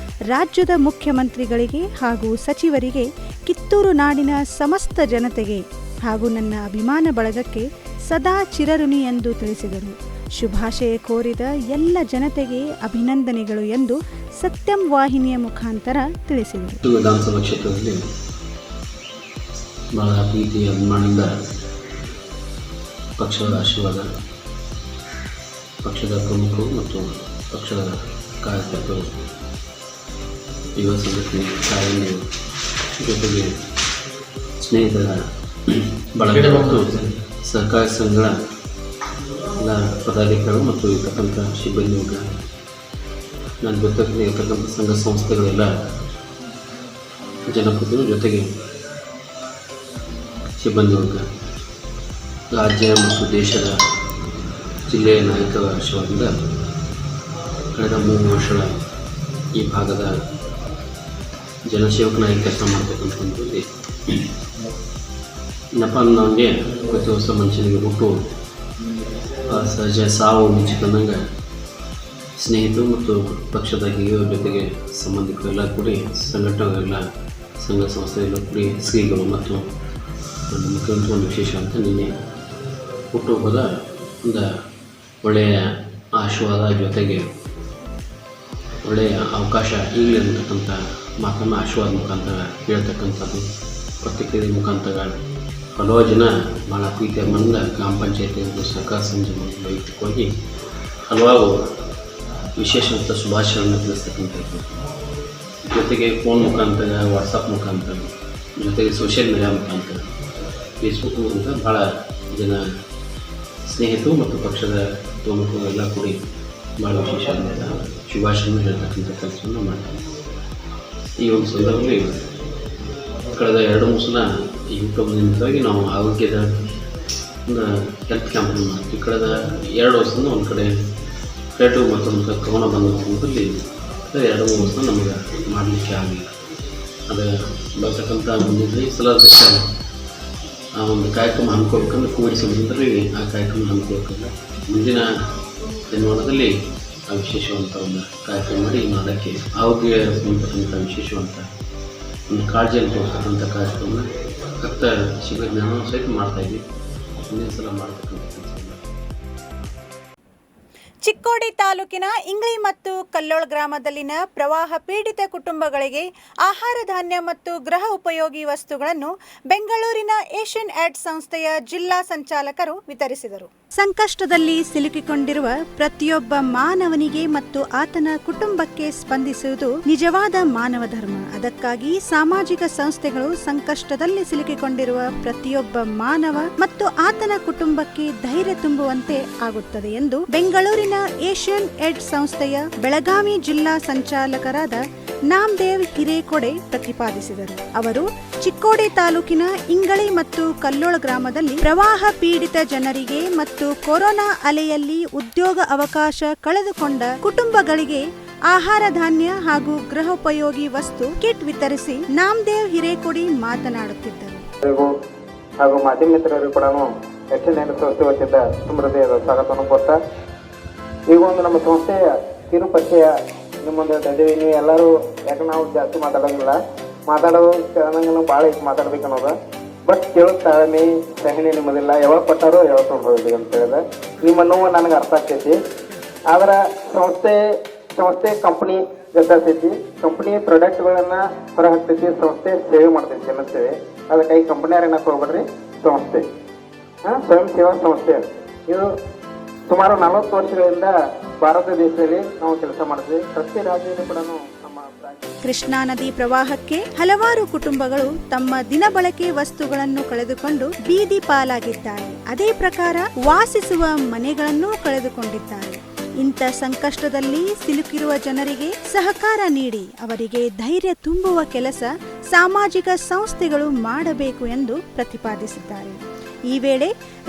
ರಾಜ್ಯದ ಮುಖ್ಯಮಂತ್ರಿಗಳಿಗೆ ಹಾಗೂ ಸಚಿವರಿಗೆ, ಕಿತ್ತೂರು ನಾಡಿನ ಸಮಸ್ತ ಜನತೆಗೆ ಹಾಗೂ ನನ್ನ ಅಭಿಮಾನ ಬಳಗಕ್ಕೆ ಸದಾ ಚಿರಋಣಿ ಎಂದು ತಿಳಿಸಿದರು. ಶುಭಾಶಯ ಕೋರಿದ ಎಲ್ಲ ಜನತೆಗೆ ಅಭಿನಂದನೆಗಳು ಎಂದು ಸತ್ಯಂ ವಾಹಿನಿಯ ಮುಖಾಂತರ ತಿಳಿಸಿದರು. ವಿಧಾನಸಭಾ ಕ್ಷೇತ್ರದಲ್ಲಿ ಬಹಳ ಪ್ರೀತಿ ಅಭಿಮಾನದಿಂದ ಪಕ್ಷದ ಆಶೀರ್ವಾದ, ಪಕ್ಷದ ಪ್ರಮುಖರು ಮತ್ತು ಪಕ್ಷದ ಕಾರ್ಯಕರ್ತರು, ಯುವ ಸಂಘಟನೆ, ತಾಯಂದಿರು, ಜೊತೆಗೆ ಸ್ನೇಹಿತರ ಬಳಗ ಮತ್ತು ಸಹಕಾರಿ ಸಂಘಗಳ ಎಲ್ಲ ಪದಾಧಿಕಾರಿಗಳು ಮತ್ತು ಇರ್ತಕ್ಕಂಥ ಸಿಬ್ಬಂದಿ ವರ್ಗ, ನನ್ನ ಜೊತೆಗೆ ಇರ್ತಕ್ಕಂಥ ಸಂಘ ಸಂಸ್ಥೆಗಳೆಲ್ಲ ಜನಪ್ರತಿನಿಧಿಗಳ ಜೊತೆಗೆ ಸಿಬ್ಬಂದಿ ವರ್ಗ, ರಾಜ್ಯ ಮತ್ತು ದೇಶದ ಜಿಲ್ಲೆಯ ನಾಯಕರ ಆಶೀರ್ವಾದದಿಂದ ಕಳೆದ 3 ವರ್ಷಗಳ ಈ ಭಾಗದ ಜನಸೇವಕನಾಗಿ ಕೆಲಸ ಮಾಡಬೇಕಂತಂದಲ್ಲಿ ಏನಪ್ಪ ನನಗೆ ಪ್ರತಿ ವರ್ಷ ಮನುಷ್ಯನಿಗೆ ಹುಟ್ಟು ಸಹಜ ಸಾವು ಮಿಂಚಿಕೊಂಡಂಗೆ ಸ್ನೇಹಿತರು ಮತ್ತು ಪಕ್ಷದ ಹಿರಿಯರ ಜೊತೆಗೆ ಸಂಬಂಧಿಕರು ಎಲ್ಲ ಕೂಡಿ ಸಂಘಟನೆಗಳೆಲ್ಲ ಸಂಘ ಸಂಸ್ಥೆಯೆಲ್ಲ ಕೂಡಿ ಶ್ರೀಗಳು ಮತ್ತು ನನ್ನ ಮುಖ್ಯಮಂತ್ರಿ ಒಂದು ವಿಶೇಷ ಅಂತ ನಿನ್ನೆ ಹುಟ್ಟುಹಬ್ಬದ ಒಂದು ಒಳ್ಳೆಯ ಆಶೀರ್ವಾದ ಜೊತೆಗೆ ಒಳ್ಳೆಯ ಅವಕಾಶ ಈಗಲೇ ಅಂತಕ್ಕಂಥ ಮಾತನ್ನು ಆಶೀರ್ವಾದ ಮುಖಾಂತರ ಹೇಳ್ತಕ್ಕಂಥದ್ದು ಪ್ರತಿಕ್ರಿಯೆ ಮುಖಾಂತರ ಹಲವು ಜನ ಭಾಳ ಪ್ರೀತಿಯ ಮಂದ ಗ್ರಾಮ ಪಂಚಾಯತಿ ಸಹಕಾರ ಸಂಘ ವೈಯಕ್ತಿಕವಾಗಿ ಹಲವಾರು ವಿಶೇಷವಾದ ಶುಭಾಶಯಗಳನ್ನು ತಿಳಿಸ್ತಕ್ಕಂಥದ್ದು, ಜೊತೆಗೆ ಫೋನ್ ಮುಖಾಂತರ, ವಾಟ್ಸಪ್ ಮುಖಾಂತರ, ಜೊತೆಗೆ ಸೋಷಿಯಲ್ ಮೀಡಿಯಾ ಮುಖಾಂತರ, ಫೇಸ್ಬುಕ್ ಮುಖಾಂತರ ಭಾಳ ಜನ ಸ್ನೇಹಿತರು ಮತ್ತು ಪಕ್ಷದ ಪ್ರಮುಖರು ಎಲ್ಲ ಕೂಡಿ ಭಾಳ ವಿಶೇಷವಾದ ಶುಭಾಶಯವನ್ನು ಹೇಳ್ತಕ್ಕಂಥ ಕೆಲಸವನ್ನು ಮಾಡ್ತಾರೆ. ಈ ಒಂದು ಸಂದರ್ಭದಲ್ಲಿ ಕಳೆದ 2-3 ಸಲ ಯೂಟ್ಯೂಬ್ ನಿಮಿತ್ತವಾಗಿ ನಾವು ಆರೋಗ್ಯದ ಒಂದು ಹೆಲ್ತ್ ಕ್ಯಾಂಪನ್ನು ಮಾಡ್ತೀವಿ. ಕಳೆದ 2 ವರ್ಷದಿಂದ ಒಂದು ಕಡೆ ಫ್ಲಡ್ ಮತ್ತೊಂದು ಕೊರೋನಾ ಬಂದ ಸಂದರ್ಭದಲ್ಲಿ 2-3 ವರ್ಷ ನಮಗೆ ಮಾಡಲಿಕ್ಕೆ ಆಗಲಿಲ್ಲ. ಅದು ಬರ್ತಕ್ಕಂಥ ಮುಂದಿನ ಸಲ ಆ ಒಂದು ಕಾರ್ಯಕ್ರಮ ಹಮ್ಮಿಕೊಳ್ಬೇಕಂದ್ರೆ ಕೋವಿಡ್ ಸಂದರ್ಭದಲ್ಲಿ ಆ ಕಾರ್ಯಕ್ರಮ ಹಮ್ಮಿಕೊಳ್ಬೇಕಂದ್ರೆ ಮುಂದಿನ ದಿನಮಾನದಲ್ಲಿ ಆ ವಿಶೇಷವಂತ ಒಂದು ಕಾರ್ಯಕ್ರಮ ಮಾಡಿ ಅದಕ್ಕೆ ಆರೋಗ್ಯ ಸಂಬಂಧಪಟ್ಟಂಥ ವಿಶೇಷವಂತ ಒಂದು ಕಾಳಜಿಯನ್ನು ತೋರಿಸ್ತಕ್ಕಂಥ ಕಾರ್ಯಕ್ರಮ ರಕ್ತ ಶಿಬಿರ ಜ್ಞಾನ ಸಹಿತ ಮಾಡ್ತಾಯಿದ್ವಿ. ಮುಂದಿನ ಸಲ ಮಾಡ್ತಕ್ಕಂಥ ಕೆಲಸ. ಚಿಕ್ಕೋಡಿ ತಾಲೂಕಿನ ಇಂಗ್ಳಿ ಮತ್ತು ಕಲ್ಲೋಳ ಗ್ರಾಮದಲ್ಲಿನ ಪ್ರವಾಹ ಪೀಡಿತ ಕುಟುಂಬಗಳಿಗೆ ಆಹಾರ ಧಾನ್ಯ ಮತ್ತು ಗೃಹ ಉಪಯೋಗಿ ವಸ್ತುಗಳನ್ನು ಬೆಂಗಳೂರಿನ ಏಷ್ಯನ್ ಏಡ್ ಸಂಸ್ಥೆಯ ಜಿಲ್ಲಾ ಸಂಚಾಲಕರು ವಿತರಿಸಿದರು. ಸಂಕಷ್ಟದಲ್ಲಿ ಸಿಲುಕಿಕೊಂಡಿರುವ ಪ್ರತಿಯೊಬ್ಬ ಮಾನವನಿಗೆ ಮತ್ತು ಆತನ ಕುಟುಂಬಕ್ಕೆ ಸ್ಪಂದಿಸುವುದು ನಿಜವಾದ ಮಾನವ ಧರ್ಮ. ಅದಕ್ಕಾಗಿ ಸಾಮಾಜಿಕ ಸಂಸ್ಥೆಗಳು ಸಂಕಷ್ಟದಲ್ಲಿ ಸಿಲುಕಿಕೊಂಡಿರುವ ಪ್ರತಿಯೊಬ್ಬ ಮಾನವ ಮತ್ತು ಆತನ ಕುಟುಂಬಕ್ಕೆ ಧೈರ್ಯ ತುಂಬುವಂತೆ ಆಗುತ್ತದೆ ಎಂದು ಬೆಂಗಳೂರಿನ ಏಷ್ಯನ್ ಏಡ್ ಸಂಸ್ಥೆಯ ಬೆಳಗಾವಿ ಜಿಲ್ಲಾ ಸಂಚಾಲಕರಾದ ನಾಮದೇವ್ ಹಿರೇಕೊಡೆ ಪ್ರತಿಪಾದಿಸಿದರು. ಅವರು ಚಿಕ್ಕೋಡಿ ತಾಲೂಕಿನ ಇಂಗಳಿ ಮತ್ತು ಕಲ್ಲೋಳ ಗ್ರಾಮದಲ್ಲಿ ಪ್ರವಾಹ ಪೀಡಿತ ಜನರಿಗೆ ಮತ್ತು ಕೊರೋನಾ ಅಲೆಯಲ್ಲಿ ಉದ್ಯೋಗ ಅವಕಾಶ ಕಳೆದುಕೊಂಡ ಕುಟುಂಬಗಳಿಗೆ ಆಹಾರ ಧಾನ್ಯ ಹಾಗೂ ಗೃಹೋಪಯೋಗಿ ವಸ್ತು ಕಿಟ್ ವಿತರಿಸಿ ನಾಮದೇವ್ ಹಿರೇಕೊಡಿ ಮಾತನಾಡುತ್ತಿದ್ದರು. ಹಾಗೂ ಮಾಧ್ಯಮ ಮಿತ್ರರಿಗೂ ಕೂಡ ಏಷ್ಯನ್ ಏಡ್ ಸಂಸ್ಥೆ ವತಿಯಿಂದ ತುಂಬ ಹೃದಯದ ಸ್ವಾಗತವನ್ನು ಕೊಡ್ತಾ ಈಗ ಒಂದು ನಮ್ಮ ಸಂಸ್ಥೆಯ ಕಿರು ಪರಿಚಯ ನಿಮ್ಮೊಂದು ಇದ್ದೀವಿ. ನೀವು ಎಲ್ಲರೂ ಯಾಕೆ ನಾವು ಜಾಸ್ತಿ ಮಾತಾಡೋದು ಕೇಳಂಗೆಲ್ಲ ಭಾಳ ಐತಿ ಮಾತಾಡ್ಬೇಕು ಅನ್ನೋದು. ಬಟ್ ಕೇಳೋ ತಾಳ್ಮೆ ಸಹನೆ ನಿಮ್ಮದಿಲ್ಲ. ಯಾವಾಗ ಕೊಟ್ಟಾರೋ ಯಾವಾಗ ತೊಗೊಂಡು ಹೋಗ್ಬೇಕು ಅಂತ ಹೇಳಿದ್ರೆ ನಿಮ್ಮ ನೋವು ನನಗೆ ಅರ್ಥ ಆಗ್ತೈತಿ. ಆದ್ರೆ ಸಂಸ್ಥೆ ಕಂಪ್ನಿ ಗೊತ್ತಾಗ್ತೈತಿ. ಕಂಪ್ನಿ ಪ್ರಾಡಕ್ಟ್ಗಳನ್ನು ಹೊರ ಹಾಕ್ತೈತಿ. ಸಂಸ್ಥೆ ಸೇವೆ ಮಾಡ್ತೈತಿ, ಜನ ಸೇವೆ. ಅದಕ್ಕಾಗಿ ಕಂಪ್ನಿಯವ್ರು ಏನಕ್ಕೆ ಹೋಗ್ಬೇಡ್ರಿ, ಸಂಸ್ಥೆ ಸ್ವಯಂ ಸೇವಾ ಸಂಸ್ಥೆ ಇದು ಸುಮಾರು 40 ವರ್ಷಗಳಿಂದ ಭಾರತ ದೇಶದಲ್ಲಿ ನಾವು ಕೆಲಸ ಮಾಡ್ತೀವಿ. ಪ್ರತಿ ರಾಜ್ಯದಲ್ಲೂ ಕೂಡ ನಮ್ಮ ಕೃಷ್ಣಾ ನದಿ ಪ್ರವಾಹಕ್ಕೆ ಹಲವಾರು ಕುಟುಂಬಗಳು ತಮ್ಮ ದಿನಬಳಕೆ ವಸ್ತುಗಳನ್ನು ಕಳೆದುಕೊಂಡು ಬೀದಿ ಪಾಲಾಗಿದ್ದಾರೆ. ಅದೇ ಪ್ರಕಾರ ವಾಸಿಸುವ ಮನೆಗಳನ್ನು ಕಳೆದುಕೊಂಡಿದ್ದಾರೆ. ಇಂಥ ಸಂಕಷ್ಟದಲ್ಲಿ ಸಿಲುಕಿರುವ ಜನರಿಗೆ ಸಹಕಾರ ನೀಡಿ ಅವರಿಗೆ ಧೈರ್ಯ ತುಂಬುವ ಕೆಲಸ ಸಾಮಾಜಿಕ ಸಂಸ್ಥೆಗಳು ಮಾಡಬೇಕು ಎಂದು ಪ್ರತಿಪಾದಿಸಿದ್ದಾರೆ. ಈ ವೇಳೆ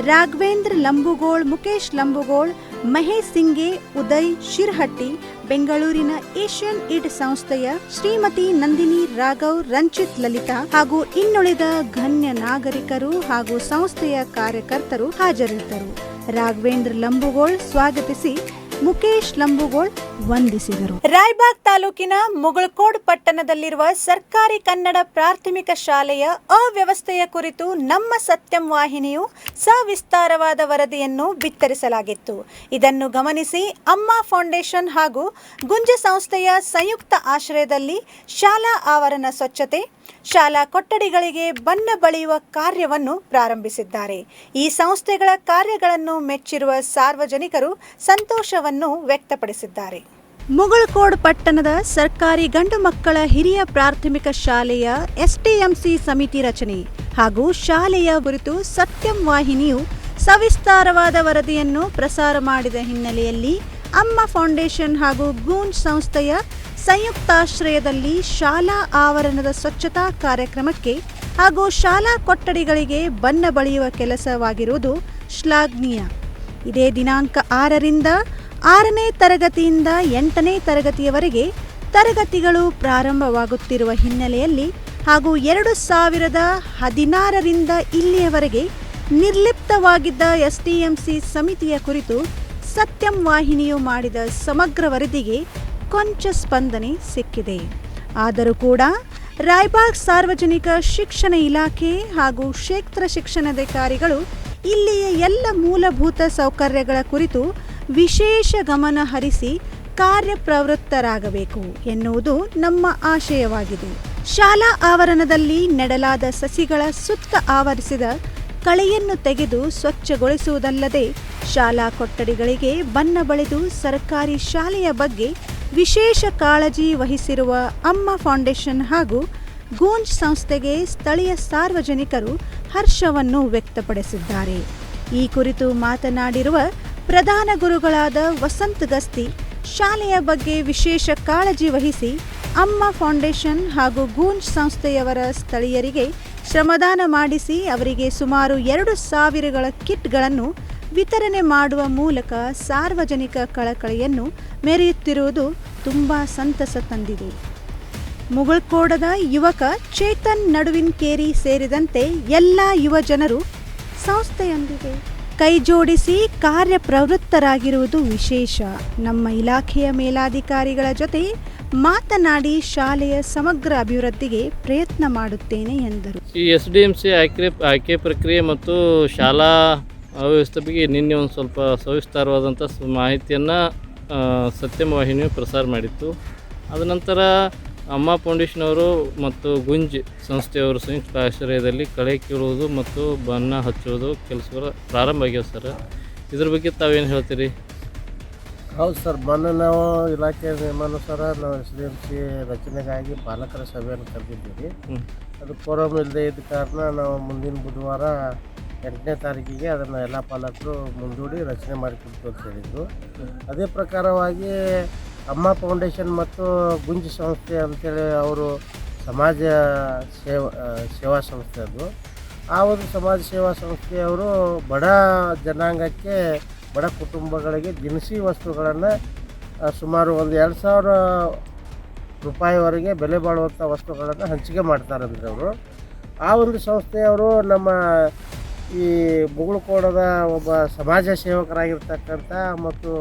ರಾಘವೇಂದ್ರ ಲಂಬುಗೋಳ್, ಮುಖೇಶ್ ಲಂಬುಗೋಳ್, ಮಹೇಶ್ ಸಿಂಗೆ, ಉದಯ್ ಶಿರ್ಹಟ್ಟಿ, ಬೆಂಗಳೂರಿನ ಏಷ್ಯನ್ ಏಡ್ ಸಂಸ್ಥೆಯ ಶ್ರೀಮತಿ ನಂದಿನಿ ರಾಘವ್, ರಂಜಿತ್ ಲಲಿತಾ ಹಾಗೂ ಇನ್ನುಳಿದ ಗಣ್ಯ ನಾಗರಿಕರು ಹಾಗೂ ಸಂಸ್ಥೆಯ ಕಾರ್ಯಕರ್ತರು ಹಾಜರಿದ್ದರು. ರಾಘವೇಂದ್ರ ಲಂಬುಗೋಳ್ ಸ್ವಾಗತಿಸಿ ಮುಖೇಶ್ ಲಂಬುಗೋಳ್ ವಂದಿಸಿದರು. ರಾಯಬಾಗ್ ತಾಲೂಕಿನ ಮುಗಳಕೋಡ್ ಪಟ್ಟಣದಲ್ಲಿರುವ ಸರ್ಕಾರಿ ಕನ್ನಡ ಪ್ರಾಥಮಿಕ ಶಾಲೆಯ ಅವ್ಯವಸ್ಥೆಯ ಕುರಿತು ನಮ್ಮ ಸತ್ಯಂ ವಾಹಿನಿಯು ಸವಿಸ್ತಾರವಾದ ವರದಿಯನ್ನು ಬಿತ್ತರಿಸಲಾಗಿತ್ತು. ಇದನ್ನು ಗಮನಿಸಿ ಅಮ್ಮ ಫೌಂಡೇಶನ್ ಹಾಗೂ ಗುಂಜ ಸಂಸ್ಥೆಯ ಸಂಯುಕ್ತ ಆಶ್ರಯದಲ್ಲಿ ಶಾಲಾ ಆವರಣ ಸ್ವಚ್ಛತೆ, ಶಾಲಾ ಕೊಠಡಿಗಳಿಗೆ ಬಣ್ಣ ಬಳಿಯುವ ಕಾರ್ಯವನ್ನು ಪ್ರಾರಂಭಿಸಿದ್ದಾರೆ. ಈ ಸಂಸ್ಥೆಗಳ ಕಾರ್ಯಗಳನ್ನು ಮೆಚ್ಚಿರುವ ಸಾರ್ವಜನಿಕರು ಸಂತೋಷವನ್ನು ವ್ಯಕ್ತಪಡಿಸಿದ್ದಾರೆ. ಮುಗಳಕೋಡ್ ಪಟ್ಟಣದ ಸರ್ಕಾರಿ ಗಂಡು ಮಕ್ಕಳ ಹಿರಿಯ ಪ್ರಾಥಮಿಕ ಶಾಲೆಯ ಎಸ್ಟಿಎಂಸಿ ಸಮಿತಿ ರಚನೆ ಹಾಗೂ ಶಾಲೆಯ ಕುರಿತು ಸತ್ಯಂ ವಾಹಿನಿಯು ಸವಿಸ್ತಾರವಾದ ವರದಿಯನ್ನು ಪ್ರಸಾರ ಮಾಡಿದ ಹಿನ್ನೆಲೆಯಲ್ಲಿ ಅಮ್ಮ ಫೌಂಡೇಶನ್ ಹಾಗೂ ಗೂಂಜ್ ಸಂಸ್ಥೆಯ ಸಂಯುಕ್ತಾಶ್ರಯದಲ್ಲಿ ಶಾಲಾ ಆವರಣದ ಸ್ವಚ್ಛತಾ ಕಾರ್ಯಕ್ರಮಕ್ಕೆ ಹಾಗೂ ಶಾಲಾ ಕೊಠಡಿಗಳಿಗೆ ಬಣ್ಣ ಬಳಿಯುವ ಕೆಲಸವಾಗಿರುವುದು ಶ್ಲಾಘನೀಯ. ಇದೇ ದಿನಾಂಕ 6ರಿಂದ 6ನೇ ತರಗತಿಯಿಂದ 8ನೇ ತರಗತಿಯವರೆಗೆ ತರಗತಿಗಳು ಪ್ರಾರಂಭವಾಗುತ್ತಿರುವ ಹಿನ್ನೆಲೆಯಲ್ಲಿ ಹಾಗೂ 2016ರಿಂದ ಇಲ್ಲಿಯವರೆಗೆ ನಿರ್ಲಿಪ್ತವಾಗಿದ್ದ ಎಸ್ಟಿಎಂಸಿ ಸಮಿತಿಯ ಕುರಿತು ಸತ್ಯಂ ವಾಹಿನಿಯು ಮಾಡಿದ ಸಮಗ್ರ ವರದಿಗೆ ಕೊಂಚ ಸ್ಪಂದನೆ ಸಿಕ್ಕಿದೆ. ಆದರೂ ಕೂಡ ರಾಯಬಾಗ್ ಸಾರ್ವಜನಿಕ ಶಿಕ್ಷಣ ಇಲಾಖೆ ಹಾಗೂ ಕ್ಷೇತ್ರ ಶಿಕ್ಷಣಾಧಿಕಾರಿಗಳು ಇಲ್ಲಿಯ ಎಲ್ಲ ಮೂಲಭೂತ ಸೌಕರ್ಯಗಳ ಕುರಿತು ವಿಶೇಷ ಗಮನ ಹರಿಸಿ ಕಾರ್ಯಪ್ರವೃತ್ತರಾಗಬೇಕು ಎನ್ನುವುದು ನಮ್ಮ ಆಶಯವಾಗಿದೆ. ಶಾಲಾ ಆವರಣದಲ್ಲಿ ನೆಡಲಾದ ಸಸಿಗಳ ಸುತ್ತ ಆವರಿಸಿದ ಕಳೆಯನ್ನು ತೆಗೆದು ಸ್ವಚ್ಛಗೊಳಿಸುವುದಲ್ಲದೆ ಶಾಲಾ ಕೊಠಡಿಗಳಿಗೆ ಬಣ್ಣ ಬಳಿದು ಸರ್ಕಾರಿ ಶಾಲೆಯ ಬಗ್ಗೆ ವಿಶೇಷ ಕಾಳಜಿ ವಹಿಸಿರುವ ಅಮ್ಮ ಫೌಂಡೇಶನ್ ಹಾಗೂ ಗೂಂಜ್ ಸಂಸ್ಥೆಗೆ ಸ್ಥಳೀಯ ಸಾರ್ವಜನಿಕರು ಹರ್ಷವನ್ನು ವ್ಯಕ್ತಪಡಿಸಿದ್ದಾರೆ. ಈ ಕುರಿತು ಮಾತನಾಡಿರುವ ಪ್ರಧಾನ ಗುರುಗಳಾದ ವಸಂತ್ ಗಸ್ತಿ, ಶಾಲೆಯ ಬಗ್ಗೆ ವಿಶೇಷ ಕಾಳಜಿ ವಹಿಸಿ ಅಮ್ಮ ಫೌಂಡೇಶನ್ ಹಾಗೂ ಗೂಂಜ್ ಸಂಸ್ಥೆಯವರ ಸ್ಥಳೀಯರಿಗೆ ಶ್ರಮದಾನ ಮಾಡಿಸಿ ಅವರಿಗೆ ಸುಮಾರು 2,000 ಕಿಟ್ಗಳನ್ನು ವಿತರಣೆ ಮಾಡುವ ಮೂಲಕ ಸಾರ್ವಜನಿಕ ಕಳಕಳಿಯನ್ನು ಮೆರೆಯುತ್ತಿರುವುದು ತುಂಬ ಸಂತಸ ತಂದಿದೆ. ಮುಗಳಕೋಡದ ಯುವಕ ಚೇತನ್ ನಡುವಿನ್ಕೇರಿ ಸೇರಿದಂತೆ ಎಲ್ಲ ಯುವ ಜನರು ಸಂಸ್ಥೆಯೊಂದಿಗೆ ಕೈಜೋಡಿಸಿ ಕಾರ್ಯಪ್ರವೃತ್ತರಾಗಿರುವುದು ವಿಶೇಷ. ನಮ್ಮ ಇಲಾಖೆಯ ಮೇಲಾಧಿಕಾರಿಗಳ ಜೊತೆ ಮಾತನಾಡಿ ಶಾಲೆಯ ಸಮಗ್ರ ಅಭಿವೃದ್ಧಿಗೆ ಪ್ರಯತ್ನ ಮಾಡುತ್ತೇನೆ ಎಂದರು. ಈ SDMC ಆಯ್ಕೆ ಪ್ರಕ್ರಿಯೆ ಮತ್ತು ಶಾಲಾ ಅವ್ಯವಸ್ಥೆ ಬಗ್ಗೆ ನಿನ್ನೆ ಒಂದು ಸ್ವಲ್ಪ ಸವಿಸ್ತಾರವಾದಂಥ ಮಾಹಿತಿಯನ್ನು ಸತ್ಯಂ ವಾಹಿನಿಯು ಪ್ರಸಾರ ಮಾಡಿತ್ತು. ಅದ ನಂತರ ಅಮ್ಮ ಫೌಂಡೇಶನ್ ಅವರು ಮತ್ತು ಗುಂಜ್ ಸಂಸ್ಥೆಯವರು ಸಂಯುಕ್ತ ಆಶ್ರಯದಲ್ಲಿ ಕಳೆ ಕೀಳುವುದು ಮತ್ತು ಬಣ್ಣ ಹಚ್ಚುವುದು ಕೆಲಸಗಳು ಪ್ರಾರಂಭ ಆಗ್ಯಾವ ಸರ್. ಇದ್ರ ಬಗ್ಗೆ ತಾವೇನು ಹೇಳ್ತೀರಿ? ಹೌದು ಸರ್, ಮೊನ್ನೆ ನಾವು ಇಲಾಖೆಯ ನಿಯಮಾನುಸಾರ ನಾವು SDMC ರಚನೆಗಾಗಿ ಪಾಲಕರ ಸಭೆಯನ್ನು ಕರೆದಿದ್ದೀವಿ. ಅದು ಕೋರಮ್ ಇಲ್ಲದೆ ಇದ್ದ ಕಾರಣ ನಾವು ಮುಂದಿನ ಬುಧವಾರ 8ನೇ ತಾರೀಕಿಗೆ ಅದನ್ನು ಎಲ್ಲ ಪಾಲಕರು ಮುಂದೂಡಿ ರಚನೆ ಮಾಡಿಕೊಡ್ತು ಅಂತ ಹೇಳಿದರು. ಅದೇ ಪ್ರಕಾರವಾಗಿ ಅಮ್ಮ ಫೌಂಡೇಶನ್ ಮತ್ತು ಗುಂಜ್ ಸಂಸ್ಥೆ ಅಂತೇಳಿ ಅವರು ಸಮಾಜ ಸೇವಾ ಸಂಸ್ಥೆ ಅದು. ಆ ಒಂದು ಸಮಾಜ ಸೇವಾ ಸಂಸ್ಥೆಯವರು ಬಡ ಜನಾಂಗಕ್ಕೆ, ಬಡ ಕುಟುಂಬಗಳಿಗೆ ದಿನಸಿ ವಸ್ತುಗಳನ್ನು ಸುಮಾರು ಒಂದು 2,000 ರೂಪಾಯಿವರೆಗೆ ಬೆಲೆ ಬಾಳುವಂಥ ವಸ್ತುಗಳನ್ನು ಹಂಚಿಕೆ ಮಾಡ್ತಾರಂದ್ರೆ ಅವರು. ಆ ಒಂದು ಸಂಸ್ಥೆಯವರು ನಮ್ಮ ಈ ಮುಗಳಕೋಡದ ಒಬ್ಬ ಸಮಾಜ ಸೇವಕರಾಗಿರ್ತಕ್ಕಂಥ ಮತ್ತು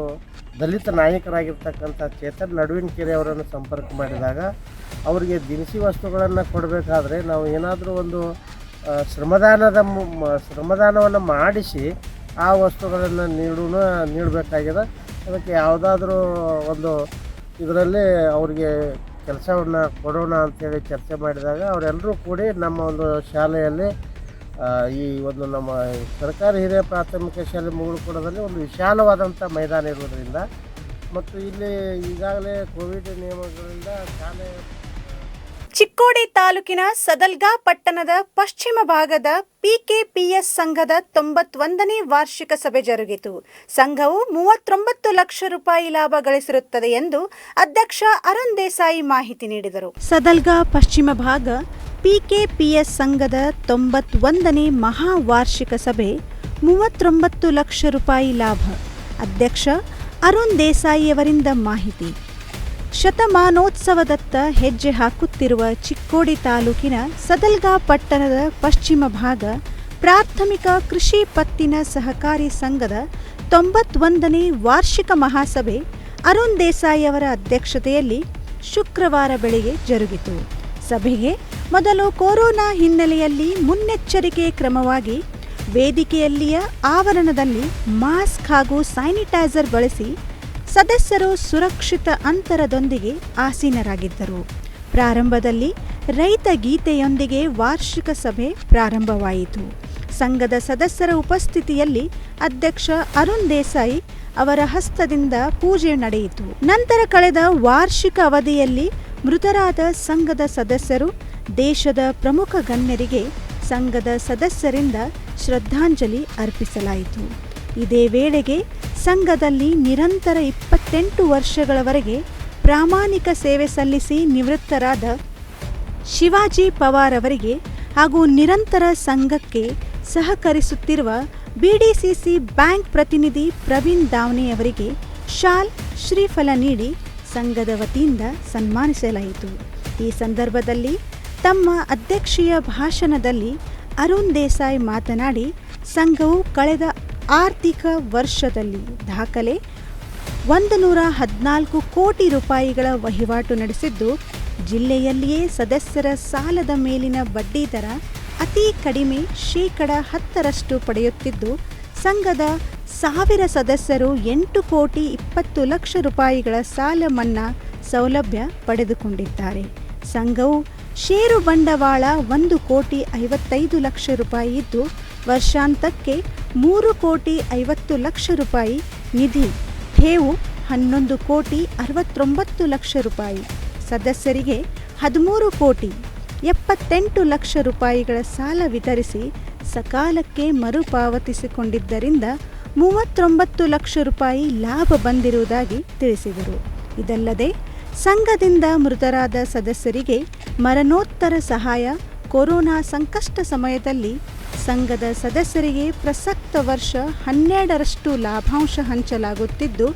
ದಲಿತ ನಾಯಕರಾಗಿರ್ತಕ್ಕಂಥ ಚೇತನ್ ನಡುವಿನ್ಕೇರಿ ಅವರನ್ನು ಸಂಪರ್ಕ ಮಾಡಿದಾಗ ಅವರಿಗೆ ದಿನಸಿ ವಸ್ತುಗಳನ್ನು ಕೊಡಬೇಕಾದ್ರೆ ನಾವು ಏನಾದರೂ ಒಂದು ಶ್ರಮದಾನವನ್ನು ಮಾಡಿಸಿ ಆ ವಸ್ತುಗಳನ್ನು ನೀಡಬೇಕಾಗಿದೆ. ಅದಕ್ಕೆ ಯಾವುದಾದ್ರೂ ಒಂದು ಇದರಲ್ಲಿ ಅವರಿಗೆ ಕೆಲಸವನ್ನು ಕೊಡೋಣ ಅಂಥೇಳಿ ಚರ್ಚೆ ಮಾಡಿದಾಗ ಅವರೆಲ್ಲರೂ ಕೂಡಿ ನಮ್ಮ ಒಂದು ಶಾಲೆಯಲ್ಲಿ ಈ ಒಂದು ನಮ್ಮ ಸರ್ಕಾರಿ ಹಿರಿಯ ಪ್ರಾಥಮಿಕ ಶಾಲೆ ಮುಗಳಕೋಡದಲ್ಲಿ ಒಂದು ವಿಶಾಲವಾದಂಥ ಮೈದಾನ ಇರುವುದರಿಂದ ಮತ್ತು ಇಲ್ಲಿ ಈಗಾಗಲೇ ಕೋವಿಡ್ ನಿಯಮಗಳಿಂದ ಶಾಲೆ ಚಿಕ್ಕೋಡಿ ತಾಲೂಕಿನ ಸದಲ್ಗಾ ಪಟ್ಟಣದ ಪಶ್ಚಿಮ ಭಾಗದ PKPS ಸಂಘದ 91ನೇ ವಾರ್ಷಿಕ ಸಭೆ ಜರುಗಿತು. ಸಂಘವು 39 ಲಕ್ಷ ರೂಪಾಯಿ ಲಾಭ ಗಳಿಸಿರುತ್ತದೆ ಎಂದು ಅಧ್ಯಕ್ಷ ಅರುಣ್ ದೇಸಾಯಿ ಮಾಹಿತಿ ನೀಡಿದರು. ಸದಲ್ಗಾ ಪಶ್ಚಿಮ ಭಾಗ PKPS ಸಂಘದ 91ನೇ ಮಹಾ ವಾರ್ಷಿಕ ಸಭೆ 39 ಲಕ್ಷ ರೂಪಾಯಿ ಲಾಭ. ಅಧ್ಯಕ್ಷ ಅರುಣ್ ದೇಸಾಯಿಯವರಿಂದ ಮಾಹಿತಿ. ಶತಮಾನೋತ್ಸವದತ್ತ ಹೆಜ್ಜೆ ಹಾಕುತ್ತಿರುವ ಚಿಕ್ಕೋಡಿ ತಾಲೂಕಿನ ಸದಲ್ಗಾ ಪಟ್ಟಣದ ಪಶ್ಚಿಮ ಭಾಗ ಪ್ರಾಥಮಿಕ ಕೃಷಿ ಪತ್ತಿನ ಸಹಕಾರಿ ಸಂಘದ 91ನೇ ವಾರ್ಷಿಕ ಮಹಾಸಭೆ ಅರುಣ್ ದೇಸಾಯಿಯವರ ಅಧ್ಯಕ್ಷತೆಯಲ್ಲಿ ಶುಕ್ರವಾರ ಬೆಳಗ್ಗೆ ಜರುಗಿತು. ಸಭೆಗೆ ಮೊದಲು ಕೊರೋನಾ ಹಿನ್ನೆಲೆಯಲ್ಲಿ ಮುನ್ನೆಚ್ಚರಿಕೆ ಕ್ರಮವಾಗಿ ವೇದಿಕೆಯಲ್ಲಿಯ ಆವರಣದಲ್ಲಿ ಮಾಸ್ಕ್ ಹಾಗೂ ಸ್ಯಾನಿಟೈಸರ್ ಬಳಸಿ ಸದಸ್ಯರು ಸುರಕ್ಷಿತ ಅಂತರದೊಂದಿಗೆ ಆಸೀನರಾಗಿದ್ದರು. ಪ್ರಾರಂಭದಲ್ಲಿ ರೈತ ಗೀತೆಯೊಂದಿಗೆ ವಾರ್ಷಿಕ ಸಭೆ ಪ್ರಾರಂಭವಾಯಿತು. ಸಂಘದ ಸದಸ್ಯರ ಉಪಸ್ಥಿತಿಯಲ್ಲಿ ಅಧ್ಯಕ್ಷ ಅರುಣ್ ದೇಸಾಯಿ ಅವರ ಹಸ್ತದಿಂದ ಪೂಜೆ ನಡೆಯಿತು. ನಂತರ ಕಳೆದ ವಾರ್ಷಿಕ ಅವಧಿಯಲ್ಲಿ ಮೃತರಾದ ಸಂಘದ ಸದಸ್ಯರು, ದೇಶದ ಪ್ರಮುಖ ಗಣ್ಯರಿಗೆ ಸಂಘದ ಸದಸ್ಯರಿಂದ ಶ್ರದ್ಧಾಂಜಲಿ ಅರ್ಪಿಸಲಾಯಿತು. ಇದೇ ವೇಳೆಗೆ ಸಂಘದಲ್ಲಿ ನಿರಂತರ 28 ವರ್ಷಗಳವರೆಗೆ ಪ್ರಾಮಾಣಿಕ ಸೇವೆ ಸಲ್ಲಿಸಿ ನಿವೃತ್ತರಾದ ಶಿವಾಜಿ ಪವಾರ್ ಅವರಿಗೆ ಹಾಗೂ ನಿರಂತರ ಸಂಘಕ್ಕೆ ಸಹಕರಿಸುತ್ತಿರುವ ಬಿಡಿಸಿಸಿ ಬ್ಯಾಂಕ್ ಪ್ರತಿನಿಧಿ ಪ್ರವೀಣ್ ದಾವಣೆ ಅವರಿಗೆ ಶಾಲ್, ಶ್ರೀಫಲ ನೀಡಿ ಸಂಘದ ವತಿಯಿಂದ ಸನ್ಮಾನಿಸಲಾಯಿತು. ಈ ಸಂದರ್ಭದಲ್ಲಿ ತಮ್ಮ ಅಧ್ಯಕ್ಷೀಯ ಭಾಷಣದಲ್ಲಿ ಅರುಣ್ ದೇಸಾಯಿ ಮಾತನಾಡಿ, ಸಂಘವು ಕಳೆದ ಆರ್ಥಿಕ ವರ್ಷದಲ್ಲಿ ದಾಖಲೆ 114 ಕೋಟಿ ರೂಪಾಯಿಗಳ ವಹಿವಾಟು ನಡೆಸಿದ್ದು, ಜಿಲ್ಲೆಯಲ್ಲಿಯೇ ಸದಸ್ಯರ ಸಾಲದ ಮೇಲಿನ ಬಡ್ಡಿ ದರ ಅತಿ ಕಡಿಮೆ ಶೇಕಡ 10% ಪಡೆಯುತ್ತಿದ್ದು, ಸಂಘದ 1000 ಸದಸ್ಯರು 8 ಕೋಟಿ 20 ಲಕ್ಷ ರೂಪಾಯಿಗಳ ಸಾಲ ಮನ್ನಾ ಸೌಲಭ್ಯ ಪಡೆದುಕೊಂಡಿದ್ದಾರೆ. ಸಂಘವು ಷೇರು ಬಂಡವಾಳ 1 ಕೋಟಿ 55 ಲಕ್ಷ ರೂಪಾಯಿ ಇದ್ದು, ವರ್ಷಾಂತಕ್ಕೆ 3 ಕೋಟಿ 50 ಲಕ್ಷ ರೂಪಾಯಿ ನಿಧಿ, ಠೇವು 11 ಕೋಟಿ 69 ಲಕ್ಷ ರೂಪಾಯಿ, ಸದಸ್ಯರಿಗೆ 13 ಕೋಟಿ 78 ಲಕ್ಷ ರೂಪಾಯಿಗಳ ಸಾಲ ವಿತರಿಸಿ ಸಕಾಲಕ್ಕೆ ಮರುಪಾವತಿಸಿಕೊಂಡಿದ್ದರಿಂದ 39 ಲಕ್ಷ ರೂಪಾಯಿ ಲಾಭ ಬಂದಿರುವುದಾಗಿ ತಿಳಿಸಿದರು. ಇದಲ್ಲದೆ ಸಂಘದಿಂದ ಮೃತರಾದ ಸದಸ್ಯರಿಗೆ ಮರಣೋತ್ತರ ಸಹಾಯ, ಕೊರೋನಾ ಸಂಕಷ್ಟ ಸಮಯದಲ್ಲಿ ಸಂಘದ ಸದಸ್ಯರಿಗೆ ಪ್ರಸಕ್ತ ವರ್ಷ 12% ಲಾಭಾಂಶ ಹಂಚಲಾಗುತ್ತಿದ್ದು,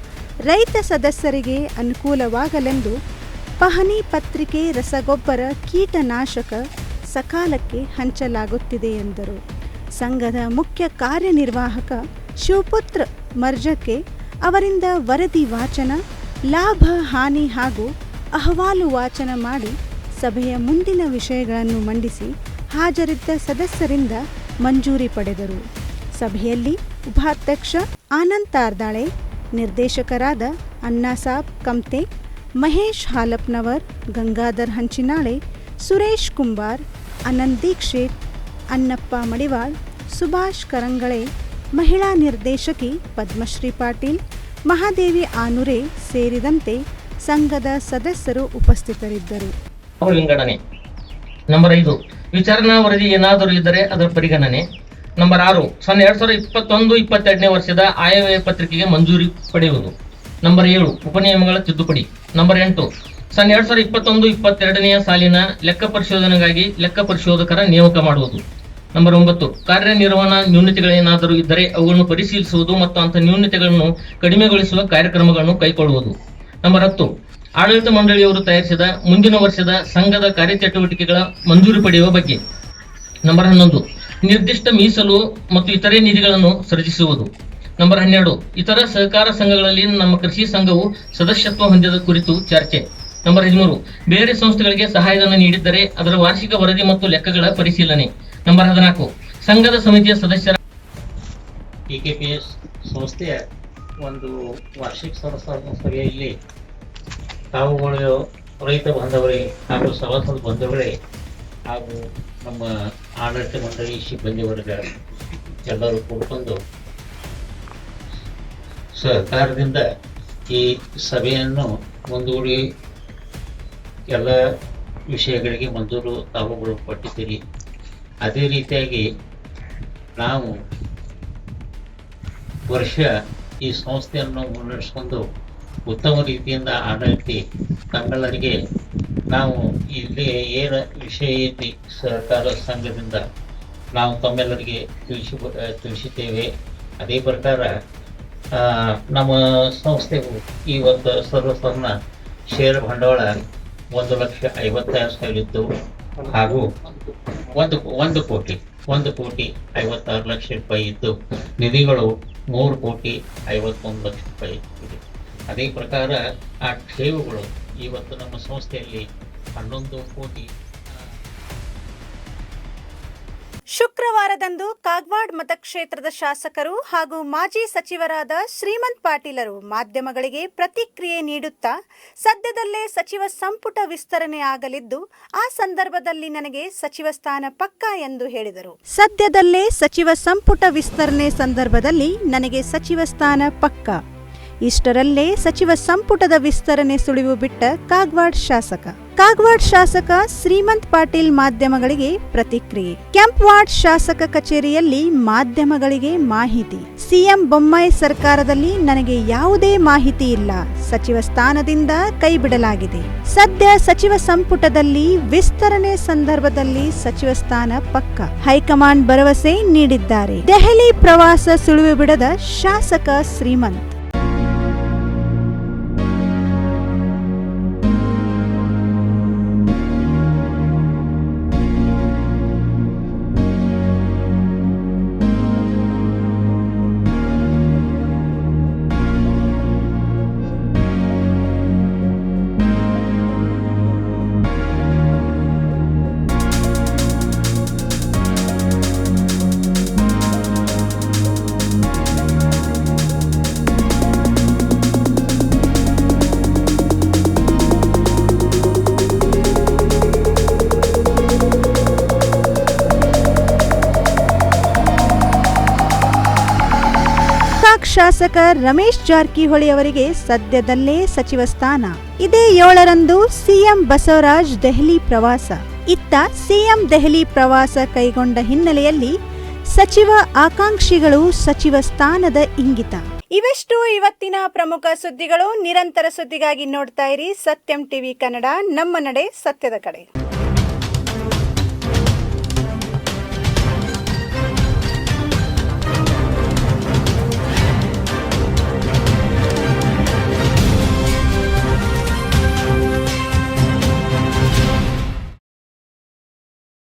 ರೈತ ಸದಸ್ಯರಿಗೆ ಅನುಕೂಲವಾಗಲೆಂದು ಪಹಣಿ ಪತ್ರಿಕೆ, ರಸಗೊಬ್ಬರ, ಕೀಟನಾಶಕ ಸಕಾಲಕ್ಕೆ ಹಂಚಲಾಗುತ್ತಿದೆ ಎಂದರು. ಸಂಘದ ಮುಖ್ಯ ಕಾರ್ಯನಿರ್ವಾಹಕ ಶಿವಪುತ್ರ ಮರ್ಜಕ್ಕೆ ಅವರಿಂದ ವರದಿ ವಾಚನ, ಲಾಭ ಹಾನಿ ಹಾಗೂ ಅಹವಾಲು ವಾಚನ ಮಾಡಿ ಸಭೆಯ ಮುಂದಿನ ವಿಷಯಗಳನ್ನು ಮಂಡಿಸಿ ಹಾಜರಿದ್ದ ಸದಸ್ಯರಿಂದ ಮಂಜೂರಿ ಪಡೆದರು. ಸಭೆಯಲ್ಲಿ ಉಪಾಧ್ಯಕ್ಷ ಆನಂದ್ ತಾರ್ದಾಳೆ, ನಿರ್ದೇಶಕರಾದ ಅಣ್ಣಾಸಾಬ್ ಕಮ್ತೆ, ಮಹೇಶ್ ಹಾಲಪ್ನವರ್, ಗಂಗಾಧರ್ ಹಂಚಿನಾಳೆ, ಸುರೇಶ್ ಕುಂಬಾರ್, ಅನಂತ್ ದೀಕ್ಷಿತ್, ಅನ್ನಪ್ಪ ಮಡಿವಾಳ್, ಸುಭಾಷ್ ಕರಂಗಳೆ, ಮಹಿಳಾ ನಿರ್ದೇಶಕಿ ಪದ್ಮಶ್ರೀ ಪಾಟೀಲ್, ಮಹಾದೇವಿ ಆನುರೆ ಸೇರಿದಂತೆ ಸಂಘದ ಸದಸ್ಯರು ಉಪಸ್ಥಿತರಿದ್ದರು. ವಿಂಗಡಣೆ. ನಂಬರ್ 5, ವಿಚಾರಣಾ ವರದಿ ಏನಾದರೂ ಇದ್ದರೆ ಅದರ ಪರಿಗಣನೆ. ನಂಬರ್ 6, 2021-22ನೇ ವರ್ಷದ ಆಯವ್ಯಯ ಪತ್ರಿಕೆಗೆ ಮಂಜೂರಿ ಪಡೆಯುವುದು. ನಂಬರ್ 7, ಉಪನಿಯಮಗಳ ತಿದ್ದುಪಡಿ. ನಂಬರ್ 8, 2021-22ನೇ ಸಾಲಿನ ಲೆಕ್ಕ ಪರಿಶೋಧನೆಗಾಗಿ ಲೆಕ್ಕ ಪರಿಶೋಧಕರ ನೇಮಕ ಮಾಡುವುದು. ನಂಬರ್ 9, ಕಾರ್ಯನಿರ್ವಹಣಾ ನ್ಯೂನತೆಗಳೇನಾದರೂ ಇದ್ದರೆ ಅವುಗಳನ್ನು ಪರಿಶೀಲಿಸುವುದು ಮತ್ತು ಅಂಥ ನ್ಯೂನತೆಗಳನ್ನು ಕಡಿಮೆಗೊಳಿಸುವ ಕಾರ್ಯಕ್ರಮಗಳನ್ನು ಕೈಗೊಳ್ಳುವುದು. ನಂಬರ್ 10, ಆಡಳಿತ ಮಂಡಳಿಯವರು ತಯಾರಿಸಿದ ಮುಂದಿನ ವರ್ಷದ ಸಂಘದ ಕಾರ್ಯಚಟುವಟಿಕೆಗಳ ಮಂಜೂರಿ ಪಡೆಯುವ ಬಗ್ಗೆ. ನಂಬರ್ 11, ನಿರ್ದಿಷ್ಟ ಮೀಸಲು ಮತ್ತು ಇತರೆ ನಿಧಿಗಳನ್ನು ಸೃಜಿಸುವುದು. ನಂಬರ್ 12, ಇತರ ಸಹಕಾರ ಸಂಘಗಳಲ್ಲಿ ನಮ್ಮ ಕೃಷಿ ಸಂಘವು ಸದಸ್ಯತ್ವ ಹೊಂದಿದ ಕುರಿತು ಚರ್ಚೆ. ನಂಬರ್ 13, ಬೇರೆ ಸಂಸ್ಥೆಗಳಿಗೆ ಸಹಾಯಧನ ನೀಡಿದ್ದರೆ ಅದರ ವಾರ್ಷಿಕ ವರದಿ ಮತ್ತು ಲೆಕ್ಕಗಳ ಪರಿಶೀಲನೆ. ನಂಬರ್ 14, ಸಂಘದ ಸಮಿತಿಯ ಸದಸ್ಯರ PKPS ಸಂಸ್ಥೆಯ ಒಂದು ವಾರ್ಷಿಕ ಸಭೆಯಲ್ಲಿ ತಾವುಗಳು ರೈತ ಬಾಂಧವರೇ ಹಾಗೂ ಸಭಾಸದ ಬಂಧುಗಳೇ ಹಾಗೂ ನಮ್ಮ ಆಡಳಿತ ಮಂಡಳಿ ಸಿಬ್ಬಂದಿ ವರ್ಗ ಎಲ್ಲರೂ ಕೂಡಿಕೊಂಡು ಸಹಕಾರದಿಂದ ಈ ಸಭೆಯನ್ನು ಮುಂದೂಡಿ ಎಲ್ಲ ವಿಷಯಗಳಿಗೆ ಮಂಜೂರು ತಾವುಗಳು ಪಟ್ಟಿದ್ದೀರಿ. ಅದೇ ರೀತಿಯಾಗಿ ನಾವು ವರ್ಷ ಈ ಸಂಸ್ಥೆಯನ್ನು ಮುನ್ನಡೆಸಿಕೊಂಡು ಉತ್ತಮ ರೀತಿಯಿಂದ ಆಡಳಿಸಿ ತಮ್ಮೆಲ್ಲರಿಗೆ ನಾವು ಇಲ್ಲಿ ಏನು ವಿಷಯ ಐತಿ ಸಹಕಾರ ಸಂಘದಿಂದ ನಾವು ತಮ್ಮೆಲ್ಲರಿಗೆ ತಿಳಿಸಿದ್ದೇವೆ. ಅದೇ ಪ್ರಕಾರ ನಮ್ಮ ಸಂಸ್ಥೆಗೂ ಈ ಒಂದು ಸರ್ವಸಾಧಾರಣ ಷೇರು ಬಂಡವಾಳ 1,50,000 ಇದ್ದು ಹಾಗೂ 1 ಕೋಟಿ 56 ಲಕ್ಷ ರೂಪಾಯಿ ಇದ್ದು ನಿಧಿಗಳು 3 ಕೋಟಿ 51 ಲಕ್ಷ ರೂಪಾಯಿ ಇದೆ. ಅದೇ ಪ್ರಕಾರ ಆ ಠೇವುಗಳು ಇವತ್ತು ನಮ್ಮ ಸಂಸ್ಥೆಯಲ್ಲಿ 11 ಕೋಟಿ. ಶುಕ್ರವಾರದಂದು ಕಾಗವಾಡ ಮತಕ್ಷೇತ್ರದ ಶಾಸಕರು ಹಾಗೂ ಮಾಜಿ ಸಚಿವರಾದ ಶ್ರೀಮಂತ್ ಪಾಟೀಲರು ಮಾಧ್ಯಮಗಳಿಗೆ ಪ್ರತಿಕ್ರಿಯೆ ನೀಡುತ್ತಾ ಸದ್ಯದಲ್ಲೇ ಸಚಿವ ಸಂಪುಟ ವಿಸ್ತರಣೆ ಆಗಲಿದ್ದು ಆ ಸಂದರ್ಭದಲ್ಲಿ ನನಗೆ ಸಚಿವ ಸ್ಥಾನ ಪಕ್ಕಾ ಎಂದು ಹೇಳಿದರು. ಸದ್ಯದಲ್ಲೇ ಸಚಿವ ಸಂಪುಟ ವಿಸ್ತರಣೆ ಸಂದರ್ಭದಲ್ಲಿ ನನಗೆ ಸಚಿವ ಸ್ಥಾನ ಪಕ್ಕಾ. ಇಷ್ಟರಲ್ಲೇ ಸಚಿವ ಸಂಪುಟದ ವಿಸ್ತರಣೆ ಸುಳಿವು ಬಿಟ್ಟ ಕಾಗವಾಡ ಶಾಸಕ ಶ್ರೀಮಂತ್ ಪಾಟೀಲ್ ಮಾಧ್ಯಮಗಳಿಗೆ ಪ್ರತಿಕ್ರಿಯೆ. ಕೆಂಪವಾಡ ಶಾಸಕ ಕಚೇರಿಯಲ್ಲಿ ಮಾಧ್ಯಮಗಳಿಗೆ ಮಾಹಿತಿ. ಸಿಎಂ ಬೊಮ್ಮಾಯಿ ಸರ್ಕಾರದಲ್ಲಿ ನನಗೆ ಯಾವುದೇ ಮಾಹಿತಿ ಇಲ್ಲ. ಸಚಿವ ಸ್ಥಾನದಿಂದ ಕೈಬಿಡಲಾಗಿದೆ. ಸದ್ಯ ಸಚಿವ ಸಂಪುಟದಲ್ಲಿ ವಿಸ್ತರಣೆ ಸಂದರ್ಭದಲ್ಲಿ ಸಚಿವ ಸ್ಥಾನ ಪಕ್ಕ. ಹೈಕಮಾಂಡ್ ಭರವಸೆ ನೀಡಿದ್ದಾರೆ. ದೆಹಲಿ ಪ್ರವಾಸ ಸುಳಿವು ಬಿಡದ ಶಾಸಕ ಶ್ರೀಮಂತ್. ಶಾಸಕ ರಮೇಶ್ ಜಾರಕಿಹೊಳಿ ಅವರಿಗೆ ಸದ್ಯದಲ್ಲೇ ಸಚಿವ ಸ್ಥಾನ. ಇದೇ 7ರಂದು ಸಿಎಂ ಬಸವರಾಜ್ ದೆಹಲಿ ಪ್ರವಾಸ. ಇತ್ತ ಸಿಎಂ ದೆಹಲಿ ಪ್ರವಾಸ ಕೈಗೊಂಡ ಹಿನ್ನೆಲೆಯಲ್ಲಿ ಸಚಿವ ಆಕಾಂಕ್ಷಿಗಳು ಸಚಿವ ಸ್ಥಾನದ ಇಂಗಿತ. ಇವೆಷ್ಟು ಇವತ್ತಿನ ಪ್ರಮುಖ ಸುದ್ದಿಗಳು. ನಿರಂತರ ಸುದ್ದಿಗಾಗಿ ನೋಡ್ತಾ ಇರಿ ಸತ್ಯಂ ಟಿವಿ ಕನ್ನಡ, ನಮ್ಮ ನಡೆ ಸತ್ಯದ ಕಡೆ.